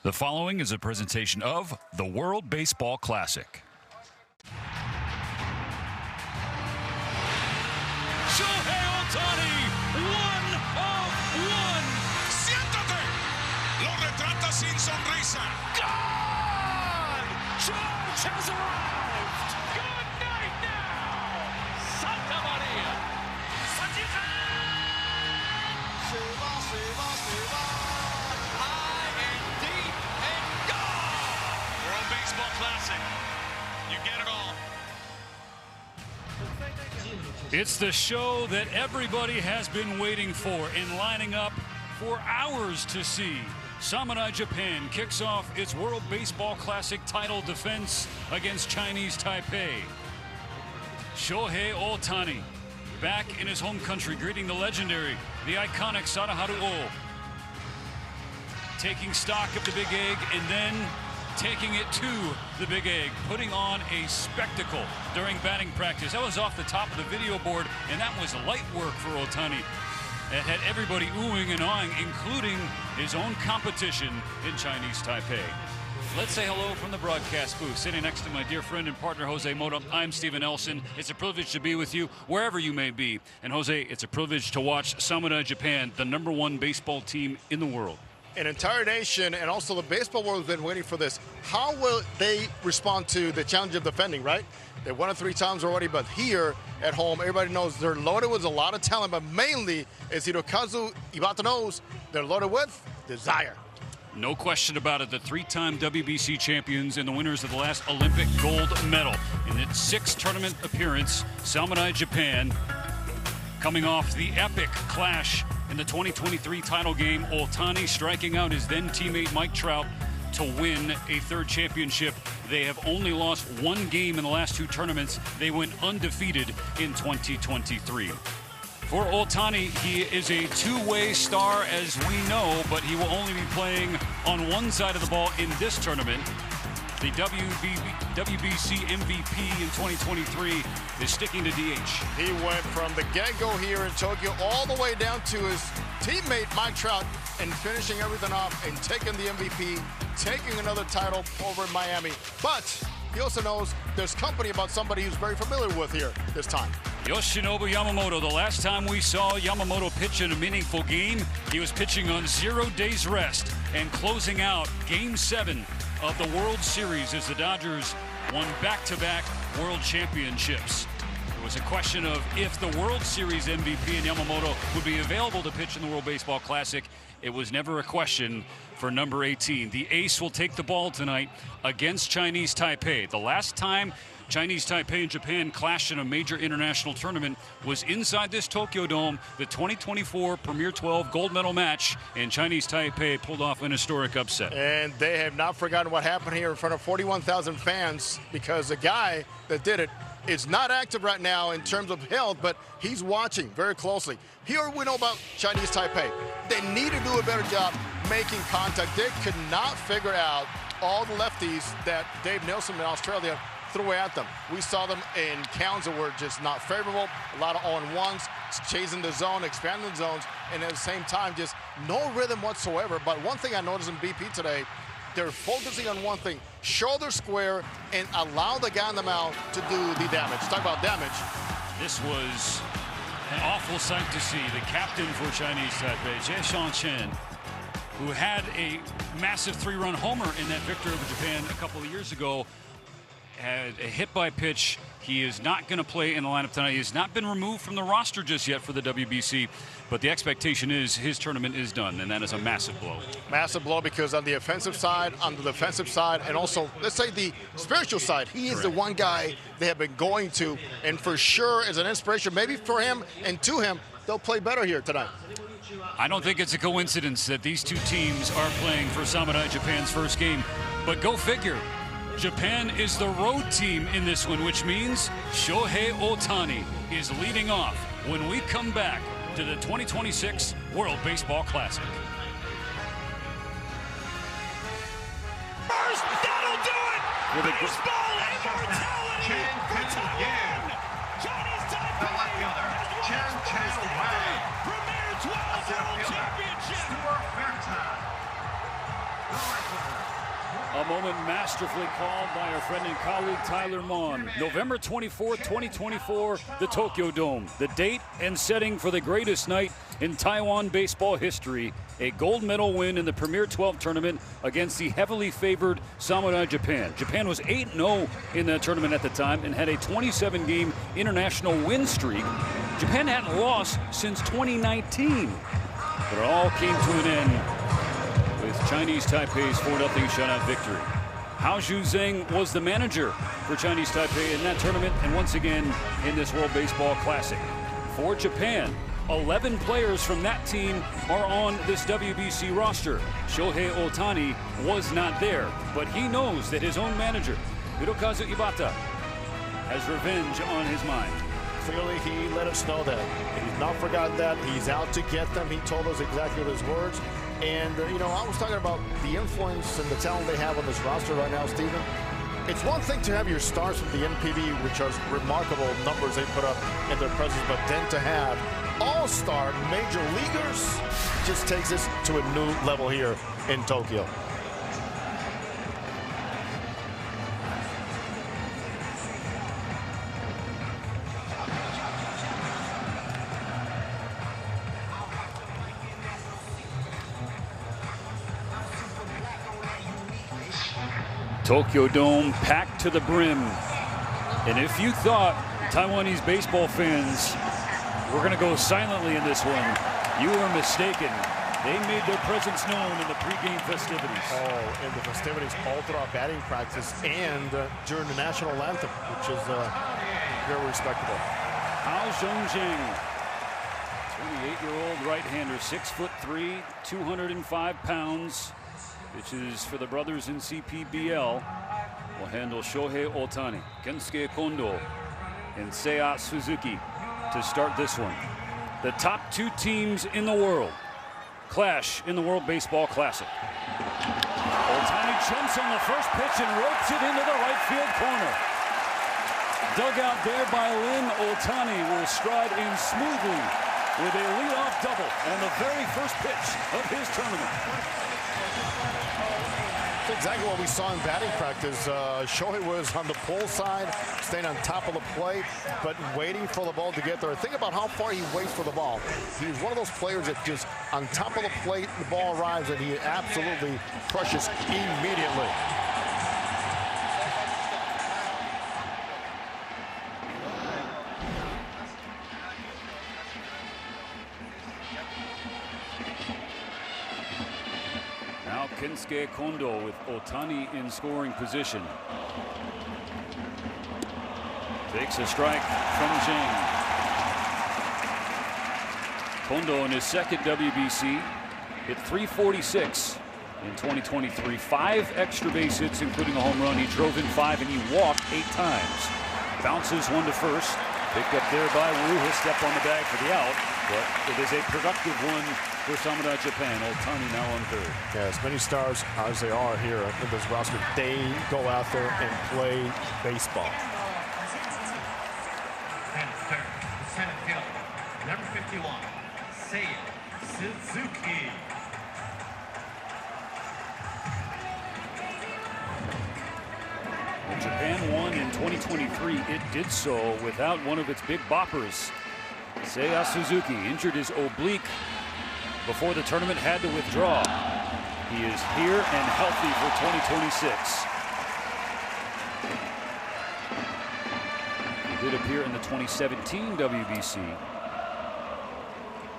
The following is a presentation of the World Baseball Classic. Shohei Ohtani, 1 of 1. ¡Siéntate! Lo retrata sin sonrisa. God! George has arrived. Good night now. Santa Maria. High and deep and gone. World Baseball Classic. You get it all. It's the show that everybody has been waiting for and lining up for hours to see. Samurai Japan kicks off its World Baseball Classic title defense against Chinese Taipei. Shohei Ohtani back in his home country, greeting the legendary, the iconic Sadaharu O. Taking stock of the Big Egg and then taking it to the Big Egg, putting on a spectacle during batting practice. That was off the top of the video board, and that was light work for Ohtani. It had everybody oohing and awing, including his own competition in Chinese Taipei. Let's say hello from the broadcast booth. Sitting next to my dear friend and partner, Jose Mota, I'm Stephen Elson. It's a privilege to be with you wherever you may be. And Jose, it's a privilege to watch Samurai Japan, the #1 baseball team in the world. An entire nation and also the baseball world has been waiting for this. How will they respond to the challenge of defending, right? They won it 3 times already, but here at home, everybody knows they're loaded with a lot of talent, but mainly, as Hirokazu Ibata knows, they're loaded with desire. No question about it, the 3-time WBC champions and the winners of the last Olympic gold medal. In its 6th tournament appearance, Samurai Japan coming off the epic clash in the 2023 title game, Ohtani striking out his then teammate Mike Trout to win a 3rd championship. They have only lost 1 game in the last 2 tournaments. They went undefeated in 2023. For Ohtani, he is a 2-way star, as we know, but he will only be playing on one side of the ball in this tournament. The WBC MVP in 2023 is sticking to DH. He went from the get-go here in Tokyo all the way down to his teammate Mike Trout and finishing everything off and taking the MVP, taking another title over in Miami. But he also knows there's company about somebody who's very familiar with here this time. Yoshinobu Yamamoto. The last time we saw Yamamoto pitch in a meaningful game, he was pitching on 0 days rest and closing out Game 7 of the World Series as the Dodgers won back-to-back World Championships. It was a question of if the World Series MVP and Yamamoto would be available to pitch in the World Baseball Classic. It was never a question for number 18. The ace will take the ball tonight against Chinese Taipei. The last time Chinese Taipei and Japan clashed in a major international tournament was inside this Tokyo Dome, the 2024 Premier 12 gold medal match, and Chinese Taipei pulled off an historic upset. And they have not forgotten what happened here in front of 41,000 fans, because the guy that did it is not active right now in terms of health, but he's watching very closely. Here we know about Chinese Taipei. They need to do a better job making contact. They could not figure out all the lefties that Dave Nelson in Australia threw at them. We saw them in counts that were just not favorable, a lot of 0-1s, chasing the zone, expanding the zones, and at the same time, just no rhythm whatsoever. But one thing I noticed in BP today, they're focusing on one thing, shoulder square, and allow the guy on the mound to do the damage. Talk about damage. This was an awful sight to see. The captain for Chinese Taipei, Jie Chen, who had a massive 3-run homer in that victory over Japan a couple of years ago, had a hit by pitch. He is not going to play in the lineup tonight. He has not been removed from the roster just yet for the WBC, but the expectation is his tournament is done, and that is a massive blow. Massive blow, because on the offensive side, on the defensive side, and also, let's say, the spiritual side, he is the one guy they have been going to, and for sure as an inspiration, maybe for him and to him, they'll play better here tonight. I don't think it's a coincidence that these two teams are playing for Samurai Japan's first game, but go figure. Japan is the road team in this one, which means Shohei Ohtani is leading off when we come back to the 2026 World Baseball Classic. First, that'll do it! Baseball immortality for Taiwan! Chinese Taipei has won Premier 12 World Championship! A moment masterfully called by our friend and colleague Tyler Mon. November 24th, 2024, the Tokyo Dome. The date and setting for the greatest night in Taiwan baseball history. A gold medal win in the Premier 12 tournament against the heavily favored Samurai Japan. Japan was 8-0 in that tournament at the time and had a 27-game international win streak. Japan hadn't lost since 2019. But it all came to an end with Chinese Taipei's 4-0 shutout victory. Hao Zhuzheng was the manager for Chinese Taipei in that tournament and once again in this World Baseball Classic. For Japan, 11 players from that team are on this WBC roster. Shohei Ohtani was not there, but he knows that his own manager, Hirokazu Ibata, has revenge on his mind. Clearly, he let us know that. He's not forgotten that. He's out to get them. He told us exactly his words. And, you know, I was talking about the influence and the talent they have on this roster right now, Steven. It's one thing to have your stars from the NPB, which are remarkable numbers they put up in their presence, but then to have all-star major leaguers just takes us to a new level here in Tokyo. Tokyo Dome packed to the brim. And if you thought Taiwanese baseball fans were going to go silently in this one, you were mistaken. They made their presence known in the pregame festivities. Oh, in the festivities all throughout batting practice and during the national anthem, which is very respectable. Hao Zhuzheng, 28-year-old right-hander, 6'3", 205 pounds. Pitches for the brothers in CPBL. Will handle Shohei Ohtani, Kensuke Kondo, and Seiya Suzuki to start this one. The top two teams in the world clash in the World Baseball Classic. Ohtani jumps on the first pitch and ropes it into the right field corner. Dug out there by Lin, Ohtani will stride in smoothly with a leadoff double on the very first pitch of his tournament. That's exactly what we saw in batting practice. Shohei was on the pull side, staying on top of the plate, but waiting for the ball to get there. Think about how far he waits for the ball. He's one of those players that just on top of the plate, the ball arrives, and he absolutely crushes immediately. Kensuke Kondo with Ohtani in scoring position. Takes a strike from Zheng. Kondo in his second WBC hit .346 in 2023. 5 extra base hits, including a home run. He drove in 5 and he walked 8 times. Bounces one to first. Picked up there by Wu. He'll step on the bag for the out, but it is a productive one for Samurai Japan. Ohtani now on third. Yeah, as many stars as they are here in this roster, they go out there and play baseball. Center fielder, number 51, Seiya Suzuki. When Japan won in 2023, it did so without one of its big boppers. Seiya Suzuki injured his oblique before the tournament, had to withdraw. He is here and healthy for 2026. He did appear in the 2017 WBC.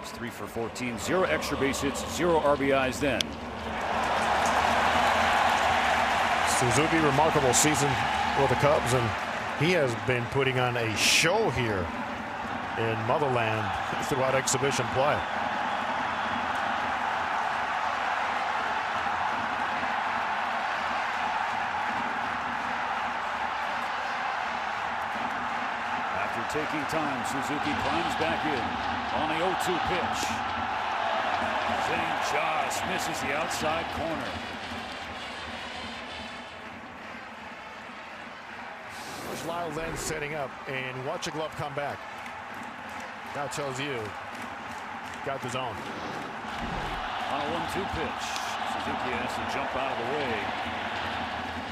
He's 3 for 14, 0 extra base hits, 0 RBIs then. Suzuki, remarkable season with the Cubs, and he has been putting on a show here in Motherland throughout exhibition play. After taking time, Suzuki climbs back in on the 0-2 pitch. Zheng just misses the outside corner. Lyle then setting up, and watch a glove come back. That tells you got the zone. On a 1-2 pitch, think he has to jump out of the way.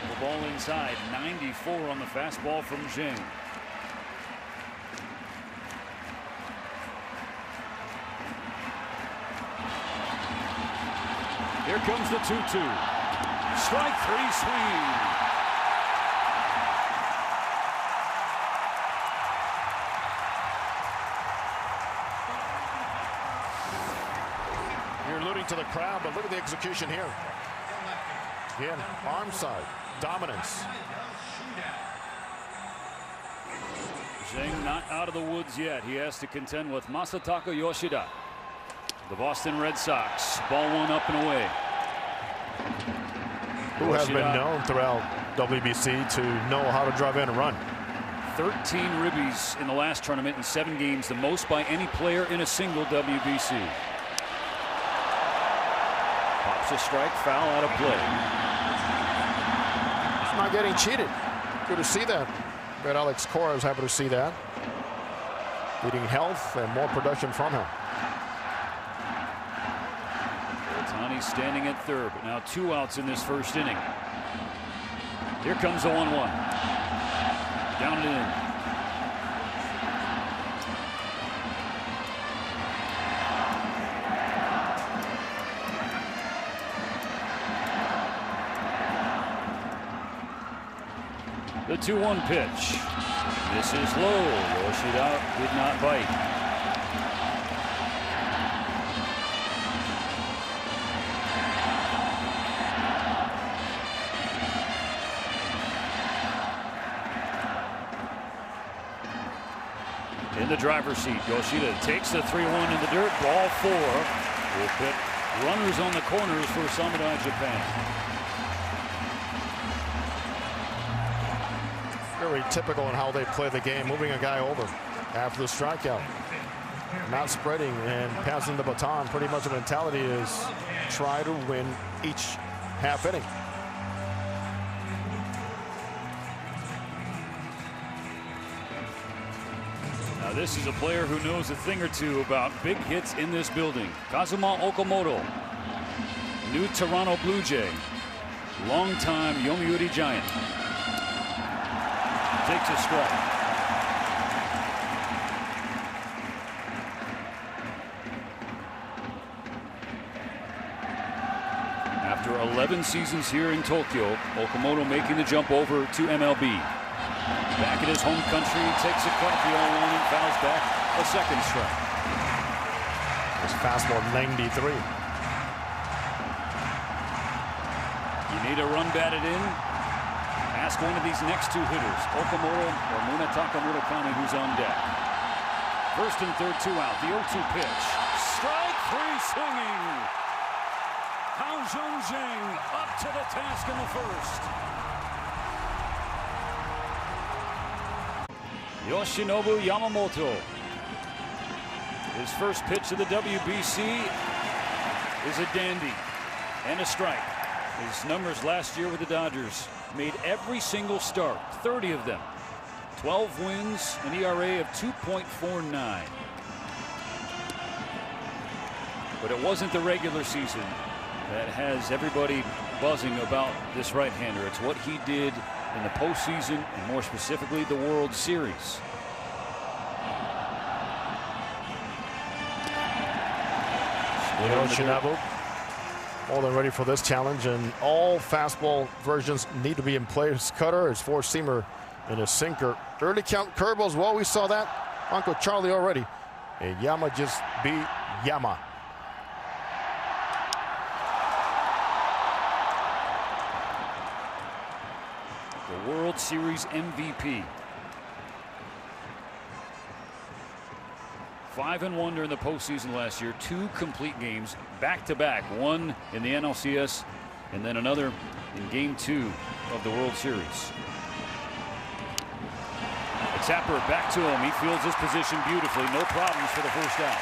The ball inside. 94 on the fastball from Zhang. Here comes the 2-2. Strike three swing. You're alluding to the crowd, but look at the execution here. Again, arm side, dominance. Zhang not out of the woods yet. He has to contend with Masataka Yoshida. The Boston Red Sox. Ball one up and away. Who has been known throughout WBC to know how to drive in and run. 13 ribbies in the last tournament in 7 games, the most by any player in a single WBC. Pops a strike, foul out of play. He's not getting cheated. Good to see that. Bet Alex Cora is happy to see that. Leading health and more production from him. Otani standing at third, but now 2 outs in this first inning. Here comes the 1-1. Down and in. The 2-1 pitch. This is low. Yoshida did not bite. In the driver's seat, Yoshida takes the 3-1 in the dirt. Ball 4 will put runners on the corners for Samurai Japan. Very typical in how they play the game, moving a guy over after the strikeout. Not spreading and passing the baton. Pretty much the mentality is try to win each half inning. Now this is a player who knows a thing or two about big hits in this building. Kazuma Okamoto, new Toronto Blue Jay, longtime Yomiuri Giant. Takes a strike. After 11 seasons here in Tokyo, Okamoto making the jump over to MLB. Back at his home country, takes a cut, the 0-1 and fouls back a second strike. His fastball 93. You need a run batted in. Ask one of these next 2 hitters, Okamoto or Munetaka Murakami, who's on deck. First and third, 2 out. The 0-2 pitch. Strike 3 swinging. Hao Zhang up to the task in the first. Yoshinobu Yamamoto. His first pitch of the WBC is a dandy and a strike. His numbers last year with the Dodgers. Made every single start, 30 of them. 12 wins, an ERA of 2.49. But it wasn't the regular season that has everybody buzzing about this right-hander. It's what he did in the postseason, and more specifically, the World Series. Yoshinobu more than ready for this challenge, and all fastball versions need to be in play. His cutter, his 4-seamer, and his sinker. Early count curveballs. Well, we saw that. Uncle Charlie already. And Yama just beat Yama. The World Series MVP. 5-1 during the postseason last year. 2 complete games back-to-back. One in the NLCS and then another in Game 2 of the World Series. Tapper back to him. He fields his position beautifully. No problems for the first out.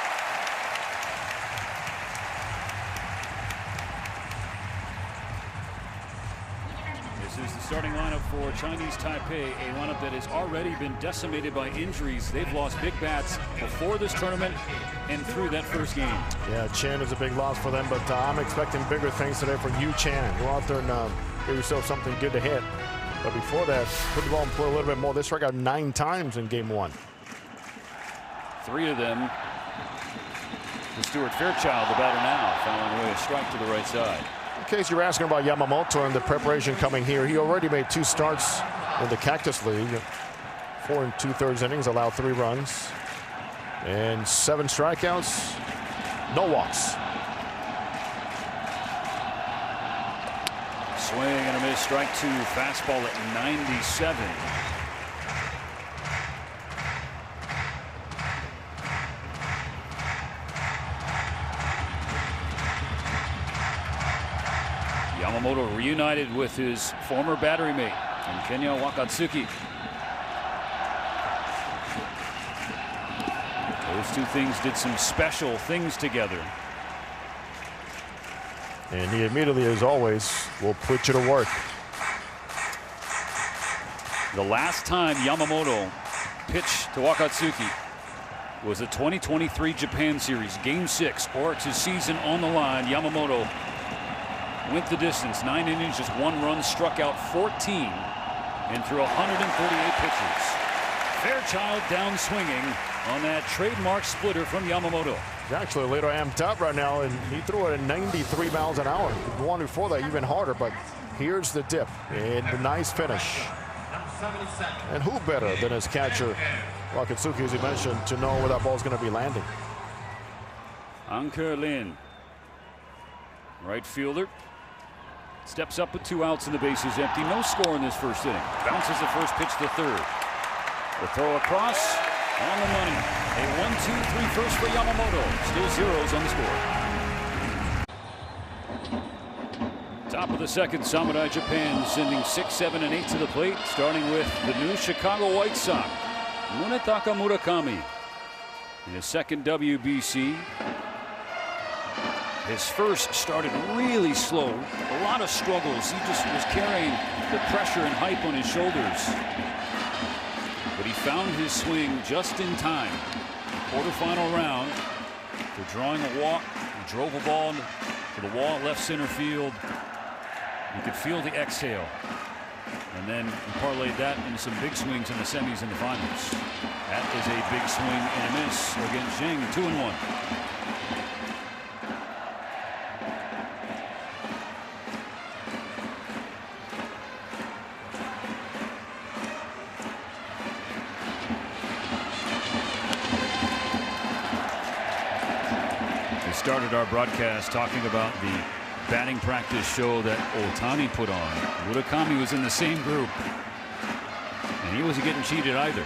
This is the starting lineup for Chinese Taipei, a lineup that has already been decimated by injuries. They've lost big bats before this tournament and through that first game. Yeah, Chen is a big loss for them, but I'm expecting bigger things today from Yu Chan. Go out there and give yourself something good to hit. But before that, put the ball in play a little bit more. They struck out 9 times in game 1. 3 of them to Stuart Fairchild, the batter now, fouling away a strike to the right side. In case you're asking about Yamamoto and the preparation coming here, he already made 2 starts in the Cactus League. 4 2/3 innings, allowed 3 runs. And 7 strikeouts, no walks. Swing and a miss, strike 2, fastball at 97. Yamamoto reunited with his former battery mate in Kenya Wakatsuki. Those 2 things did some special things together. And he immediately, as always, will put you to work. The last time Yamamoto pitched to Wakatsuki was the 2023 Japan Series, Game 6. Oryx's season on the line. Yamamoto went the distance, 9 innings, just 1 run, struck out 14, and threw 138 pitches. Fairchild down swinging on that trademark splitter from Yamamoto. He's actually a little amped up right now, and he threw it at 93 miles an hour. The one before that even harder, but here's the dip and the nice finish. And who better than his catcher, Wakatsuki, as he mentioned, to know where that ball's going to be landing. Anker Lin, right fielder, steps up with 2 outs and the bases empty. No score in this first inning. Bounces the first pitch to third. The throw across on the money. A 1-2-3 first for Yamamoto. Still zeros on the score. Top of the second, Samurai Japan sending 6, 7, and 8 to the plate, starting with the new Chicago White Sox, Munetaka Murakami. In his second WBC. His first started really slow, a lot of struggles. He just was carrying the pressure and hype on his shoulders. But he found his swing just in time. Quarterfinal round for drawing a walk. He drove a ball to the wall at left center field. You could feel the exhale. And then he parlayed that into some big swings in the semis and the finals. That is a big swing and a miss against Zheng, 2-1. Started our broadcast talking about the batting practice show that Ohtani put on. Murakami was in the same group, and he wasn't getting cheated either.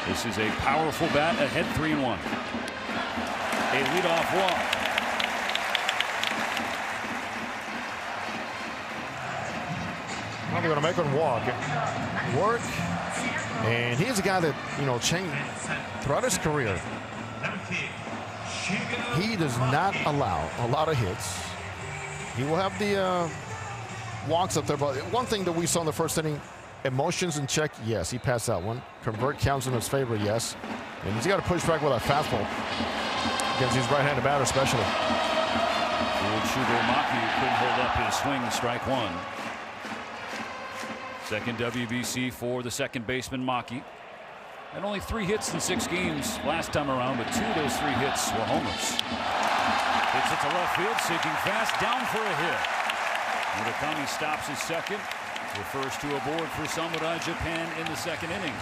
This is a powerful bat, ahead 3-1. A leadoff walk. Probably going to make him walk. Work. And he's a guy that, you know, changed throughout his career. He does not allow a lot of hits. He will have the walks up there, but one thing that we saw in the first inning, emotions in check, yes, he passed that one. Convert counts in his favor, yes. And he's got to push back with a fastball against his right-handed batter especially. Old Shugo Maki couldn't hold up his swing, strike 1. Second WBC for the second baseman Maki. And only 3 hits in 6 games last time around, but 2 of those 3 hits were homers. Hits it to left field, sinking fast, down for a hit. Murakami stops his second. The first 2 aboard for Samurai Japan in the second inning.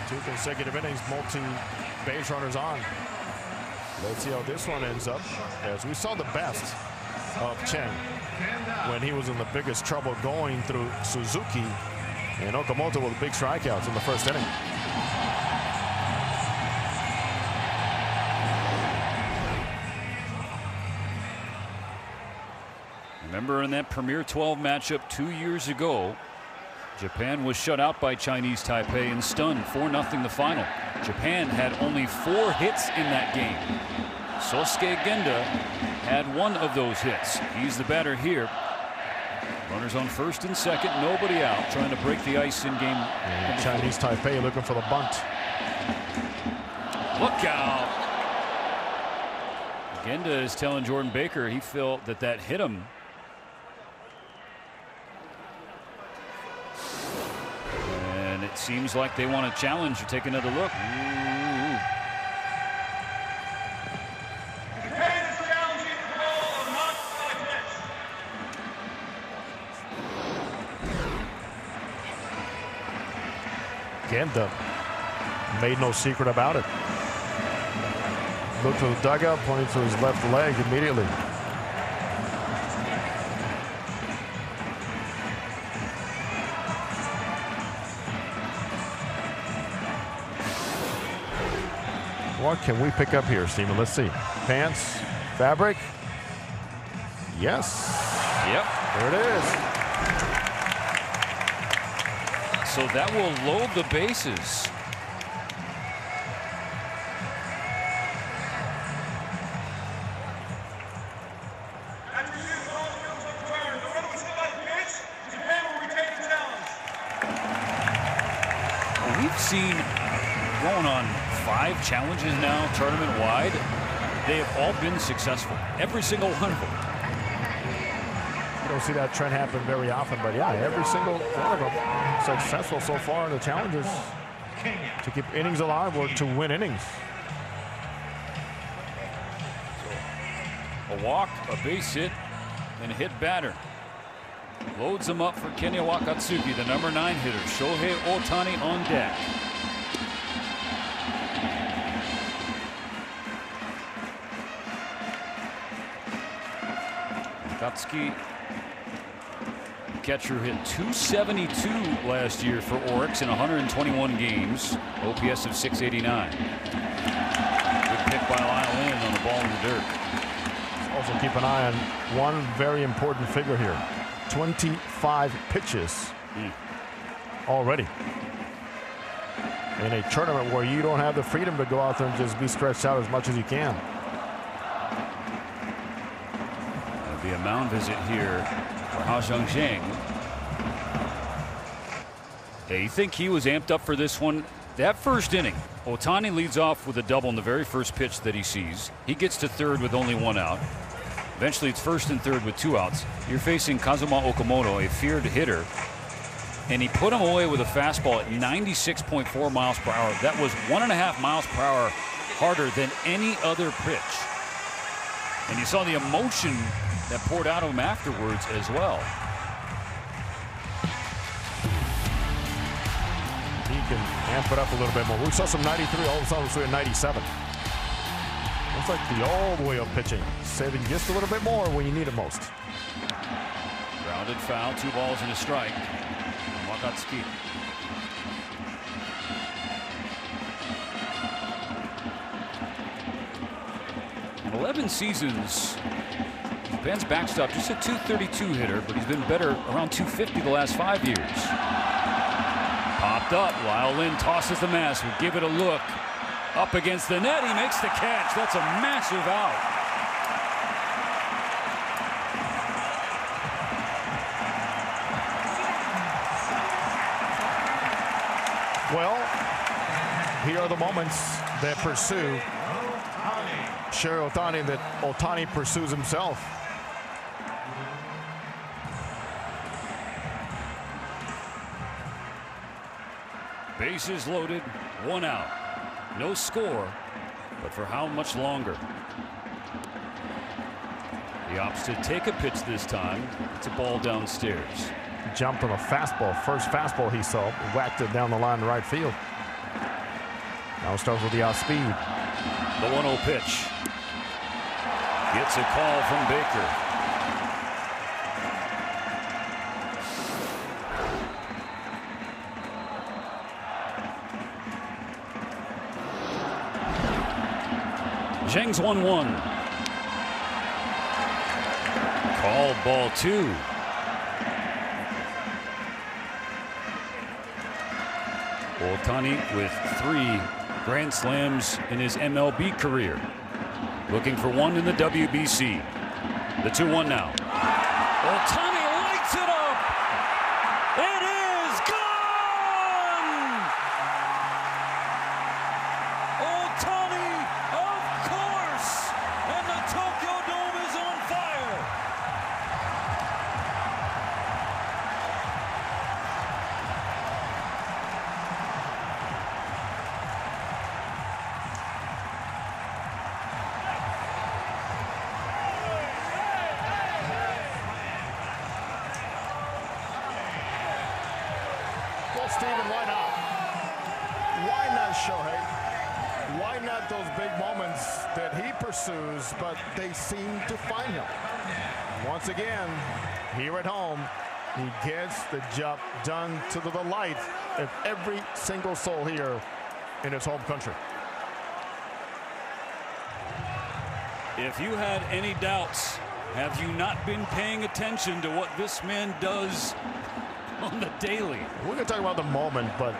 2 consecutive innings, multi-base runners on. Let's see how this one ends up, as we saw the best of Chen when he was in the biggest trouble going through Suzuki. And Okamoto with big strikeouts in the first inning. Remember in that Premier 12 matchup 2 years ago, Japan was shut out by Chinese Taipei and stunned 4-0 the final. Japan had only 4 hits in that game. Sosuke Genda had one of those hits. He's the batter here. Runners on first and second, nobody out, trying to break the ice in game. And Chinese Taipei looking for the bunt. Look out. Genda is telling Jordan Baker he felt that hit him. And it seems like they want to challenge or take another look. Genda made no secret about it. Looked to the dugout, pointing to his left leg immediately. What can we pick up here, Steven? Let's see. Pants, fabric. Yes. Yep. There it is. So that will load the bases. We've seen going on 5 challenges now tournament wide. They have all been successful. Every single one of them. You don't see that trend happen very often, but yeah, every single one of them successful so far in the challenges to keep innings alive or to win innings. A walk, a base hit, and a hit batter. Loads them up for Kenya Wakatsuki, the number 9 hitter. Shohei Ohtani on deck. Wakatsuki, catcher, hit .272 last year for Oryx in 121 games. OPS of .689. Good pick by Lyle Lynn on the ball in the dirt. Also keep an eye on one very important figure here. 25 pitches already. In a tournament where you don't have the freedom to go out there and just be stretched out as much as you can. That'll be a mound visit here for Hao Zhang. Yeah, you think he was amped up for this one? That first inning, Ohtani leads off with a double in the very first pitch that he sees. He gets to third with only 1 out. Eventually, it's first and third with 2 outs. You're facing Kazuma Okamoto, a feared hitter, and he put him away with a fastball at 96.4 miles per hour. That was 1.5 miles per hour harder than any other pitch. And you saw the emotion that poured out of him afterwards as well. He can amp it up a little bit more. We saw some 93, all of a sudden we saw 97. Looks like the old way of pitching, saving just a little bit more when you need it most. Grounded foul, 2 balls and a strike. Wakatsuki. In 11 seasons, Japan's backstop just a .232 hitter, but he's been better around .250 the last 5 years. Popped up, Lyle Lynn tosses the mask, will give it a look. Up against the net, he makes the catch. That's a massive out. Well, here are the moments that pursue Shohei Ohtani, that Ohtani pursues himself. Bases loaded, 1 out. No score, but for how much longer? The opposite take a pitch this time. It's a ball downstairs. Jumped on a fastball. First fastball he saw, whacked it down the line to right field. Now starts with the outspeed. The 1-0 pitch. Gets a call from Baker. Zhang's 1-1. Called ball 2. Ohtani with 3 grand slams in his MLB career. looking for one in the WBC. The 2-1 now. Ohtani lights it up. It is gone. Ohtani, of course, and the Tokyo Dome is on fire. Well, Steven, why not? Why not Shohei? Why not those big moments that he pursues, but they seem to find him? Once again, here at home, he gets the job done to the delight of every single soul here in his home country. If you had any doubts, have you not been paying attention to what this man does on the daily? We're going to talk about the moment, but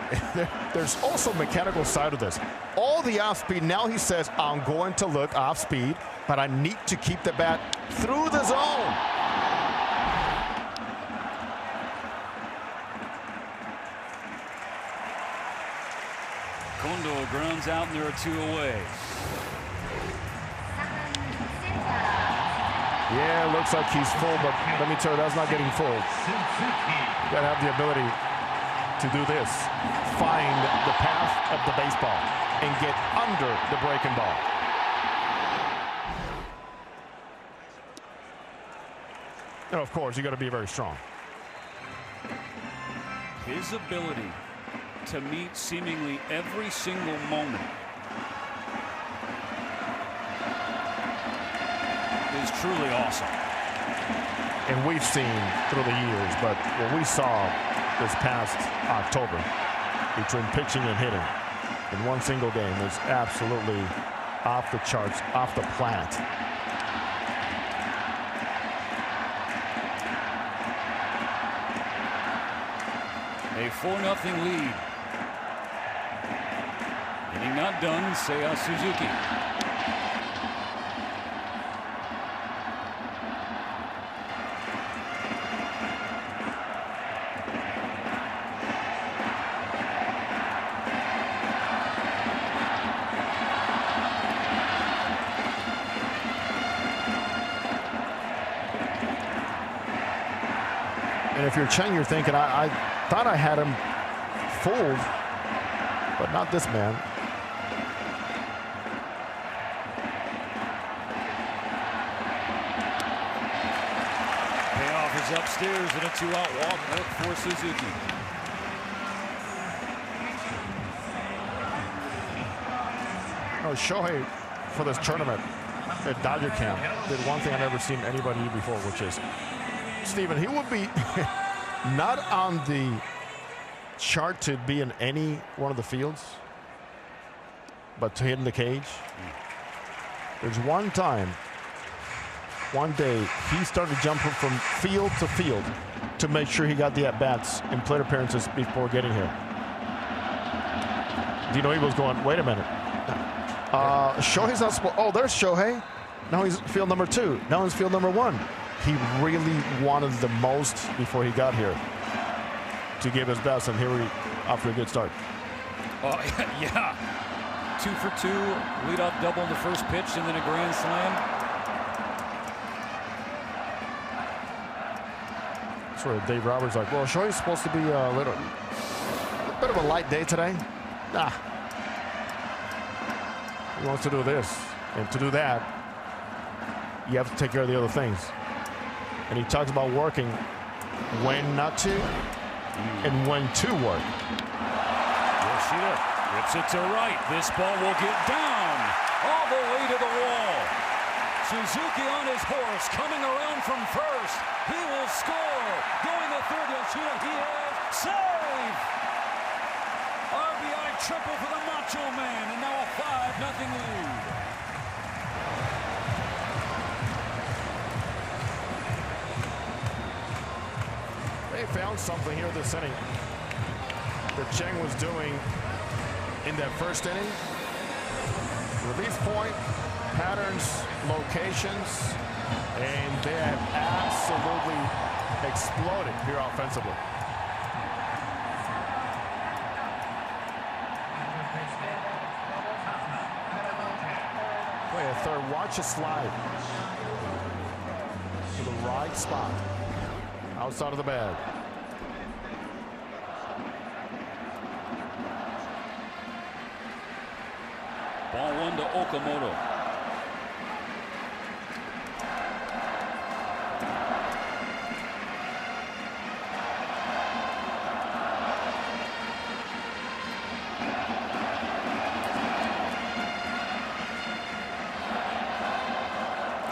there's also a mechanical side of this. All the off speed, now he says, I'm going to look off speed, but I need to keep the bat through the zone. Kondo grounds out, and there are 2 away. Yeah, looks like he's full, but let me tell you, that's not getting full. You got to have the ability to do this. Find the path of the baseball and get under the breaking ball. And of course, you got to be very strong. His ability to meet seemingly every single moment is truly awesome. And we've seen through the years, but what we saw this past October between pitching and hitting in one single game is absolutely off the charts, off the planet. A 4-0 lead. Inning not done, Seiya Suzuki. And if you're Cheng, you're thinking, I thought I had him fooled, but not this man. Payoff is upstairs and a 2-out walk for Suzuki. No, Shohei for this tournament at Dodger Camp did one thing I've never seen anybody do before, which is, Steven, he would be not on the chart to be in any one of the fields, but to hit in the cage. There's one time, one day, he started jumping from field to field to make sure he got the at-bats in plate appearances before getting here. Do you know he was going, wait a minute. Shohei's not supposed, oh, there's Shohei. Now he's field number 2. Now he's field number 1. He really wanted the most before he got here to give his best, and here we off to a good start. Oh, yeah. 2 for 2, leadoff double in the first pitch, and then a grand slam. Sort of Dave Roberts like, well, Shohei's supposed to be a bit of a light day today. Nah. He wants to do this, and to do that, you have to take care of the other things. And he talks about working when not to and when to work. Yoshida rips it to right. This ball will get down all the way to the wall. Suzuki on his horse, coming around from first. He will score. Going to third, Yoshida, he has save. RBI triple for the Macho Man, and now a 5-0 lead. They found something here this inning that Cheng was doing in that first inning. Release point, patterns, locations, and they have absolutely exploded here offensively. Play a third, watch a slide to the right spot, outside of the bag. Ball one to Okamoto.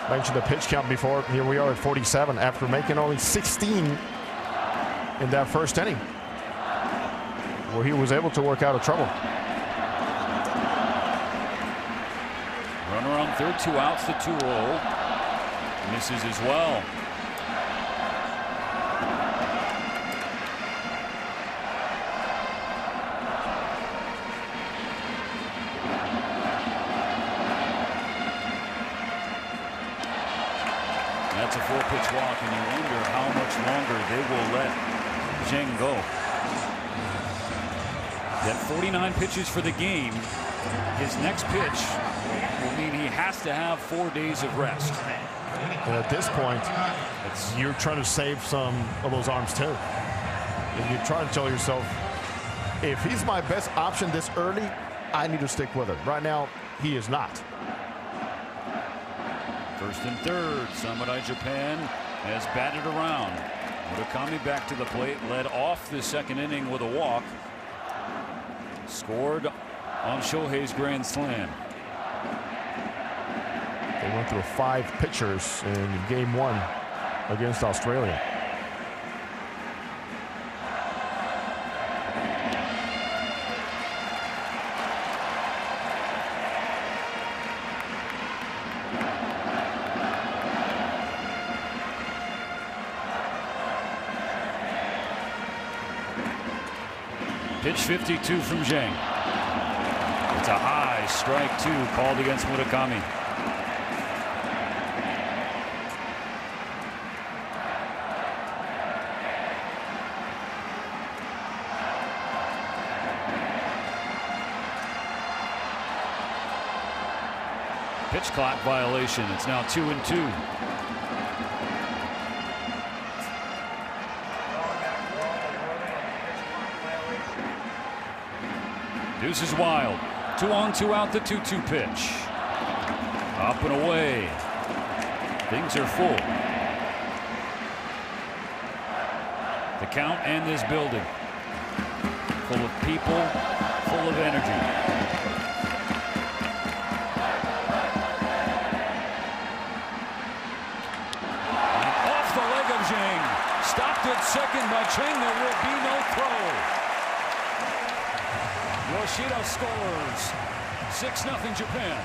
Mentioned the pitch count before. Here we are at 47 after making only 16 in that first inning, where he was able to work out of trouble. Runner on third, 2 outs, the 2-0. Misses as well. That's a 4-pitch walk, and you wonder how much longer they will let Zheng go. That 49 pitches for the game. His next pitch will mean he has to have 4 days of rest. And at this point, you're trying to save some of those arms too. And you're trying to tell yourself, if he's my best option this early, I need to stick with him. Right now, he is not. First and third, Samurai Japan has batted around. Murakami back to the plate, led off the second inning with a walk. Scored on Shohei's grand slam. They went through 5 pitchers in game 1 against Australia. Pitch 52 from Zheng. It's a high strike 2 called against Murakami. Pitch clock violation. It's now 2-2. Deuce is wild. 2 on, 2 out, the 2-2 pitch. Up and away. Things are full. The count and this building. Full of people, full of energy. And off the leg of Zheng. Stopped at second by Cheng. There will be no throw. Yoshida scores. 6-0 Japan.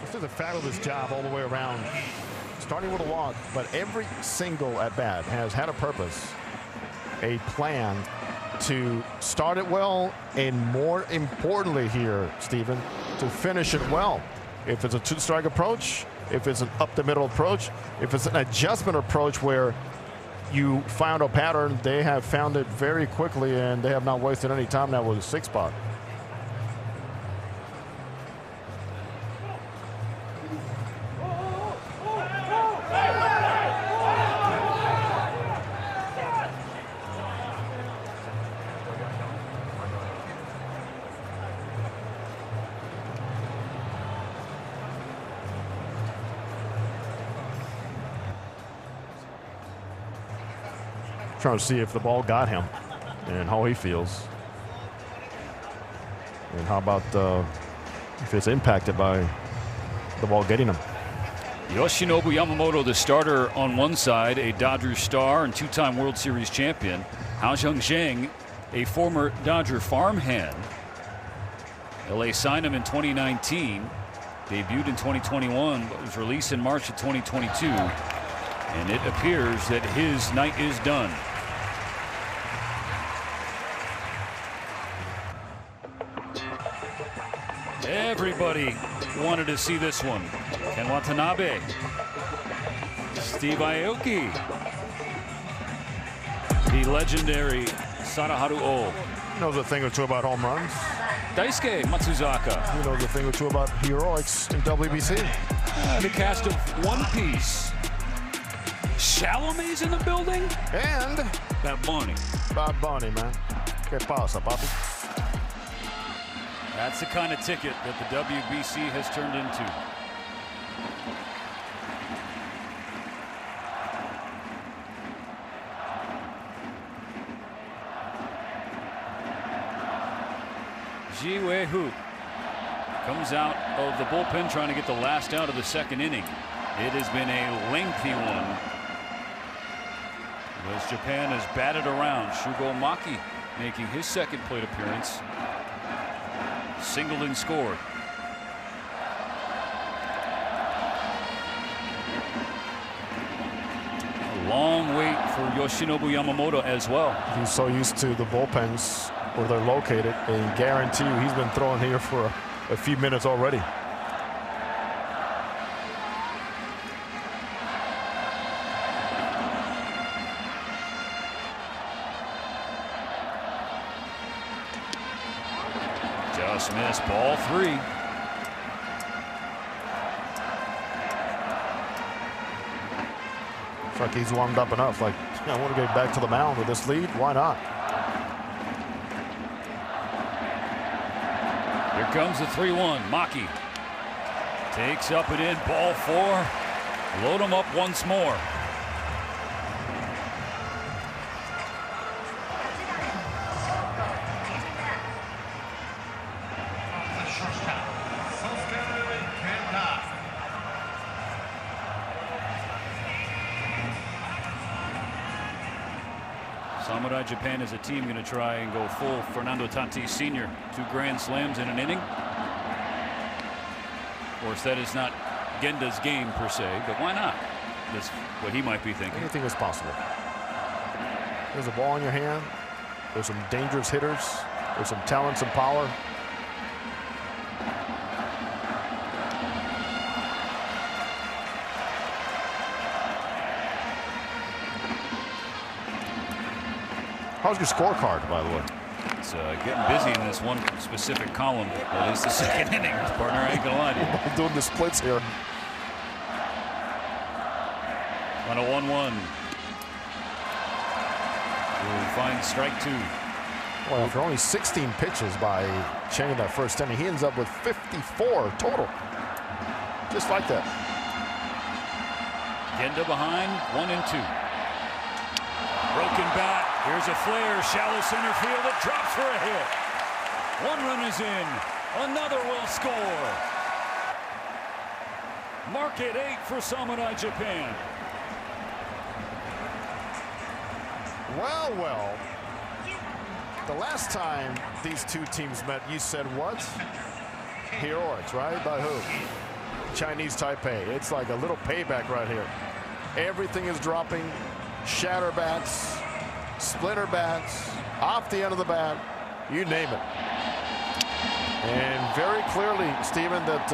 This is a fabulous job all the way around. Starting with a walk, but every single at bat has had a purpose, a plan to start it well, and more importantly here, Stephen, to finish it well. If it's a 2-strike approach, if it's an up the middle approach, if it's an adjustment approach where you found a pattern, they have found it very quickly and they have not wasted any time now with a 6 spot. Trying to see if the ball got him and how he feels. And how about if it's impacted by the ball getting him. Yoshinobu Yamamoto, the starter on one side, a Dodgers star and 2-time World Series champion. Hao-Jung Zheng, a former Dodger farmhand. LA signed him in 2019, debuted in 2021, but was released in March of 2022. And it appears that his night is done. Everybody wanted to see this one. Ken Watanabe, Steve Aoki, the legendary Sadaharu Oh. He knows a thing or two about home runs. Daisuke Matsuzaka. He knows a thing or two about heroics in WBC. The cast of One Piece. Chalamet's in the building. And Bad Bunny. Bad Bunny, man. ¿Qué pasa, papi? That's the kind of ticket that the WBC has turned into. Ji Wei-Hu comes out of the bullpen trying to get the last out of the second inning. It has been a lengthy one as Japan has batted around. Shugo Maki making his second plate appearance. Singled and scored. A long wait for Yoshinobu Yamamoto as well. He's so used to the bullpens where they're located, and guarantee you he's been throwing here for a few minutes already. Just missed, ball 3. It's like he's warmed up enough. Like, I want to get back to the mound with this lead. Why not? Here comes the 3-1. Maki takes up and in, ball 4. Load him up once more. Samurai Japan is a team going to try and go full Fernando Tatis Sr. 2 grand slams in an inning. Of course, that is not Genda's game per se, but why not? That's what he might be thinking. Anything is possible. There's a ball in your hand. There's some dangerous hitters. There's some talent, some power. How's your scorecard, by the way? It's getting busy in this one specific column. That is the second inning. Partner, I ain't gonna lie to you. I'm doing the splits here. On a 1-1. We'll find strike 2. Well, after only 16 pitches by Chang in that first inning, he ends up with 54 total. Just like that. Genda behind, 1-2. Broken bat. Here's a flare, shallow center field. It drops for a hit. 1 run is in. Another will score. Mark it 8 for Samurai Japan. Well, well. The last time these two teams met, you said what? Heroics, right? By who? Chinese Taipei. It's like a little payback right here. Everything is dropping. Shatter bats, splinter bats, off the end of the bat, you name it. And very clearly, Steven, that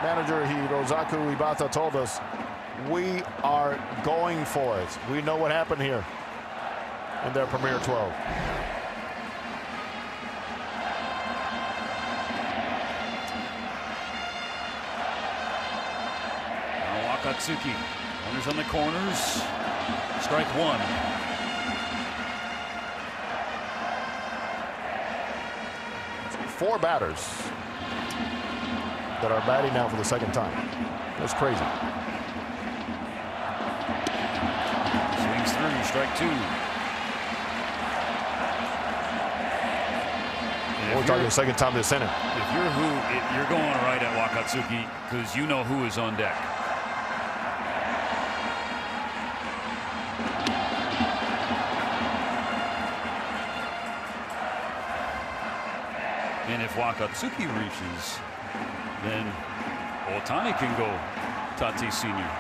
manager Hirozaku Ibata told us, we are going for it. We know what happened here in their Premier 12. Now Wakatsuki, runners on the corners. Strike 1. Four batters that are batting now for the second time. That's crazy. Swings through, strike 2. We're talking the second time this inning. If you're you're going right at Wakatsuki because you know who is on deck. And if Wakatsuki reaches, then Otani can go Tatis Sr.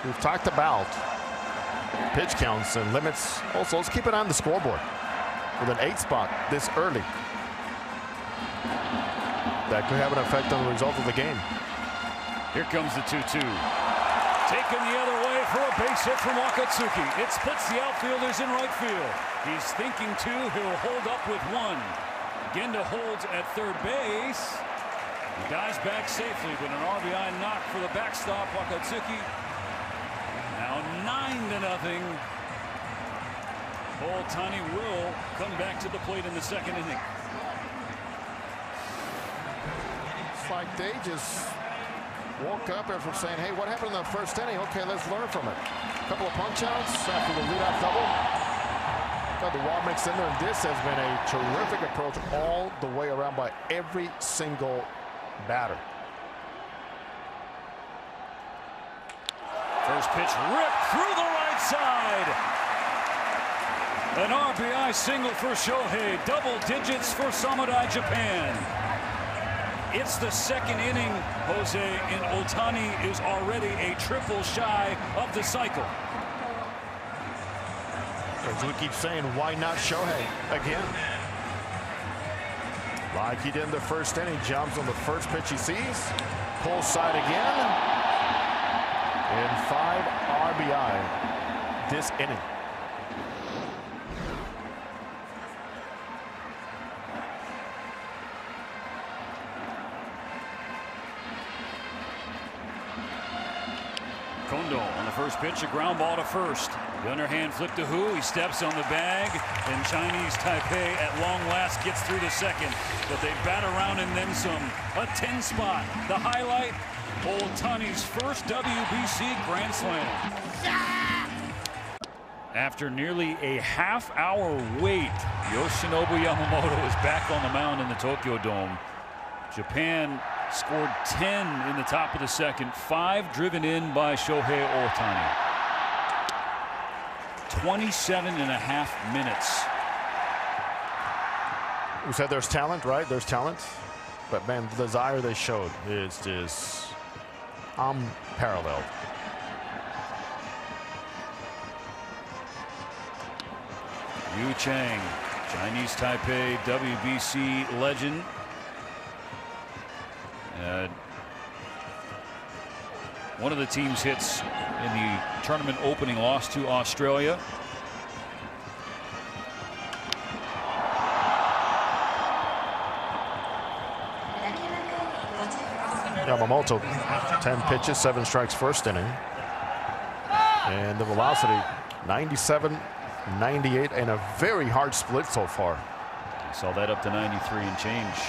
we've talked about pitch counts and limits. Also, let's keep it on the scoreboard with an 8 spot this early. That could have an effect on the result of the game. Here comes the 2-2. Taken the other way for a base hit from Wakatsuki. It splits the outfielders in right field. He's thinking 2. He'll hold up with 1. Genda holds at third base. He dives back safely, but an RBI knock for the backstop. Wakatsuki. Now 9-0. Ohtani will come back to the plate in the second inning. It's like they just woke up after saying, hey, what happened in the first inning? Okay, let's learn from it. A couple of punch outs after the leadoff double. Got the wall mix in there, and this has been a terrific approach all the way around by every single batter. First pitch ripped through the right side. An RBI single for Shohei. Double digits for Samurai Japan. It's the second inning, Jose, and Ohtani is already a triple shy of the cycle. As we keep saying, why not Shohei again? Like he did in the first inning, jumps on the first pitch he sees, pulls side again, and 5 RBI this inning. Kondo on the first pitch, a ground ball to first. The underhand flip to Hu. He steps on the bag, and Chinese Taipei at long last gets through the second. But they bat around and then some. A 10 spot. The highlight, Ohtani's first WBC Grand Slam. After nearly a half-hour wait, Yoshinobu Yamamoto is back on the mound in the Tokyo Dome. Japan scored 10 in the top of the second, 5 driven in by Shohei Ohtani. 27.5 minutes. We said there's talent, right? There's talent. But, man, the desire they showed is just unparalleled. Yu Chang, Chinese Taipei WBC legend. One of the team's hits in the tournament opening loss to Australia. Yamamoto, 10 pitches, 7 strikes first inning. And the velocity, 97, 98, and a very hard split so far. I saw that up to 93 and change.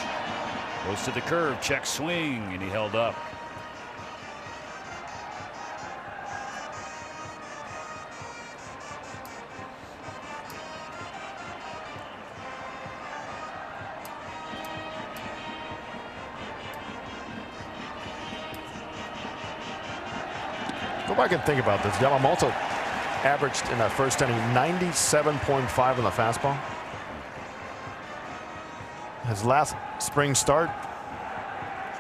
Goes to the curve, check swing, and he held up. Go back and think about this. Yamamoto averaged in that first inning 97.5 on the fastball. His last spring start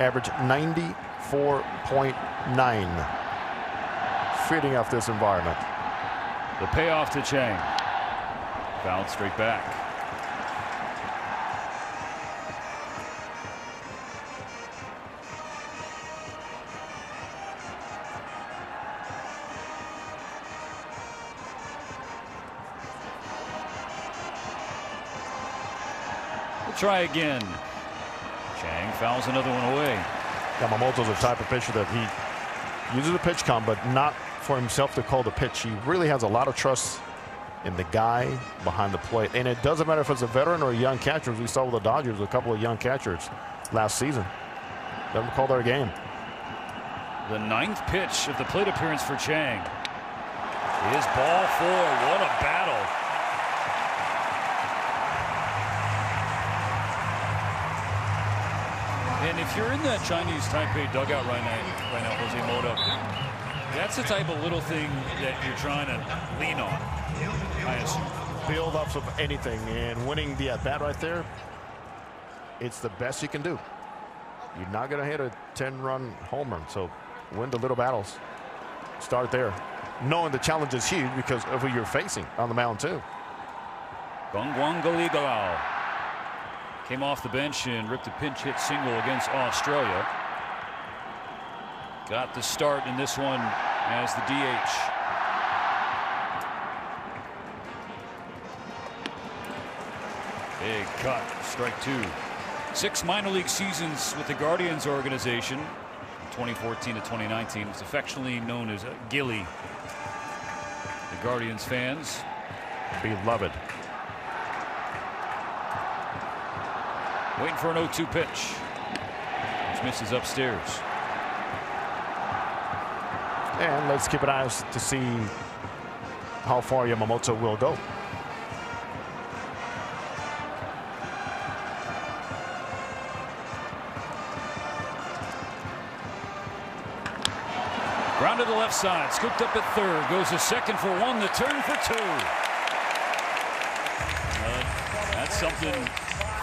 averaged 94.9. Feeding off this environment. The payoff to Chang. Fouled straight back. Try again. Chang fouls another one away. Yamamoto's the type of pitcher that he uses a pitch count, but not for himself to call the pitch. He really has a lot of trust in the guy behind the plate. And it doesn't matter if it's a veteran or a young catcher. As we saw with the Dodgers, a couple of young catchers last season. Let them call their game. The 9th pitch of the plate appearance for Chang is ball 4. What a battle. And if you're in that Chinese Taipei dugout right now, Jose Moto, that's the type of little thing that you're trying to lean on, I assume. Build-ups of anything, and winning the at-bat right there, it's the best you can do. You're not going to hit a 10-run home run, so win the little battles. start there. Knowing the challenge is huge because of who you're facing on the mound, too. Gongwangaligalao came off the bench and ripped a pinch hit single against Australia. Got the start in this one as the DH. Big cut, strike 2. 6 minor league seasons with the Guardians organization, 2014 to 2019. It's affectionately known as Gilly. The Guardians fans. Beloved. Waiting for an 0-2 pitch, which misses upstairs. And let's keep an eye to see how far Yamamoto will go. Ground to the left side, scooped up at third, goes to second for 1, the turn for 2. That's something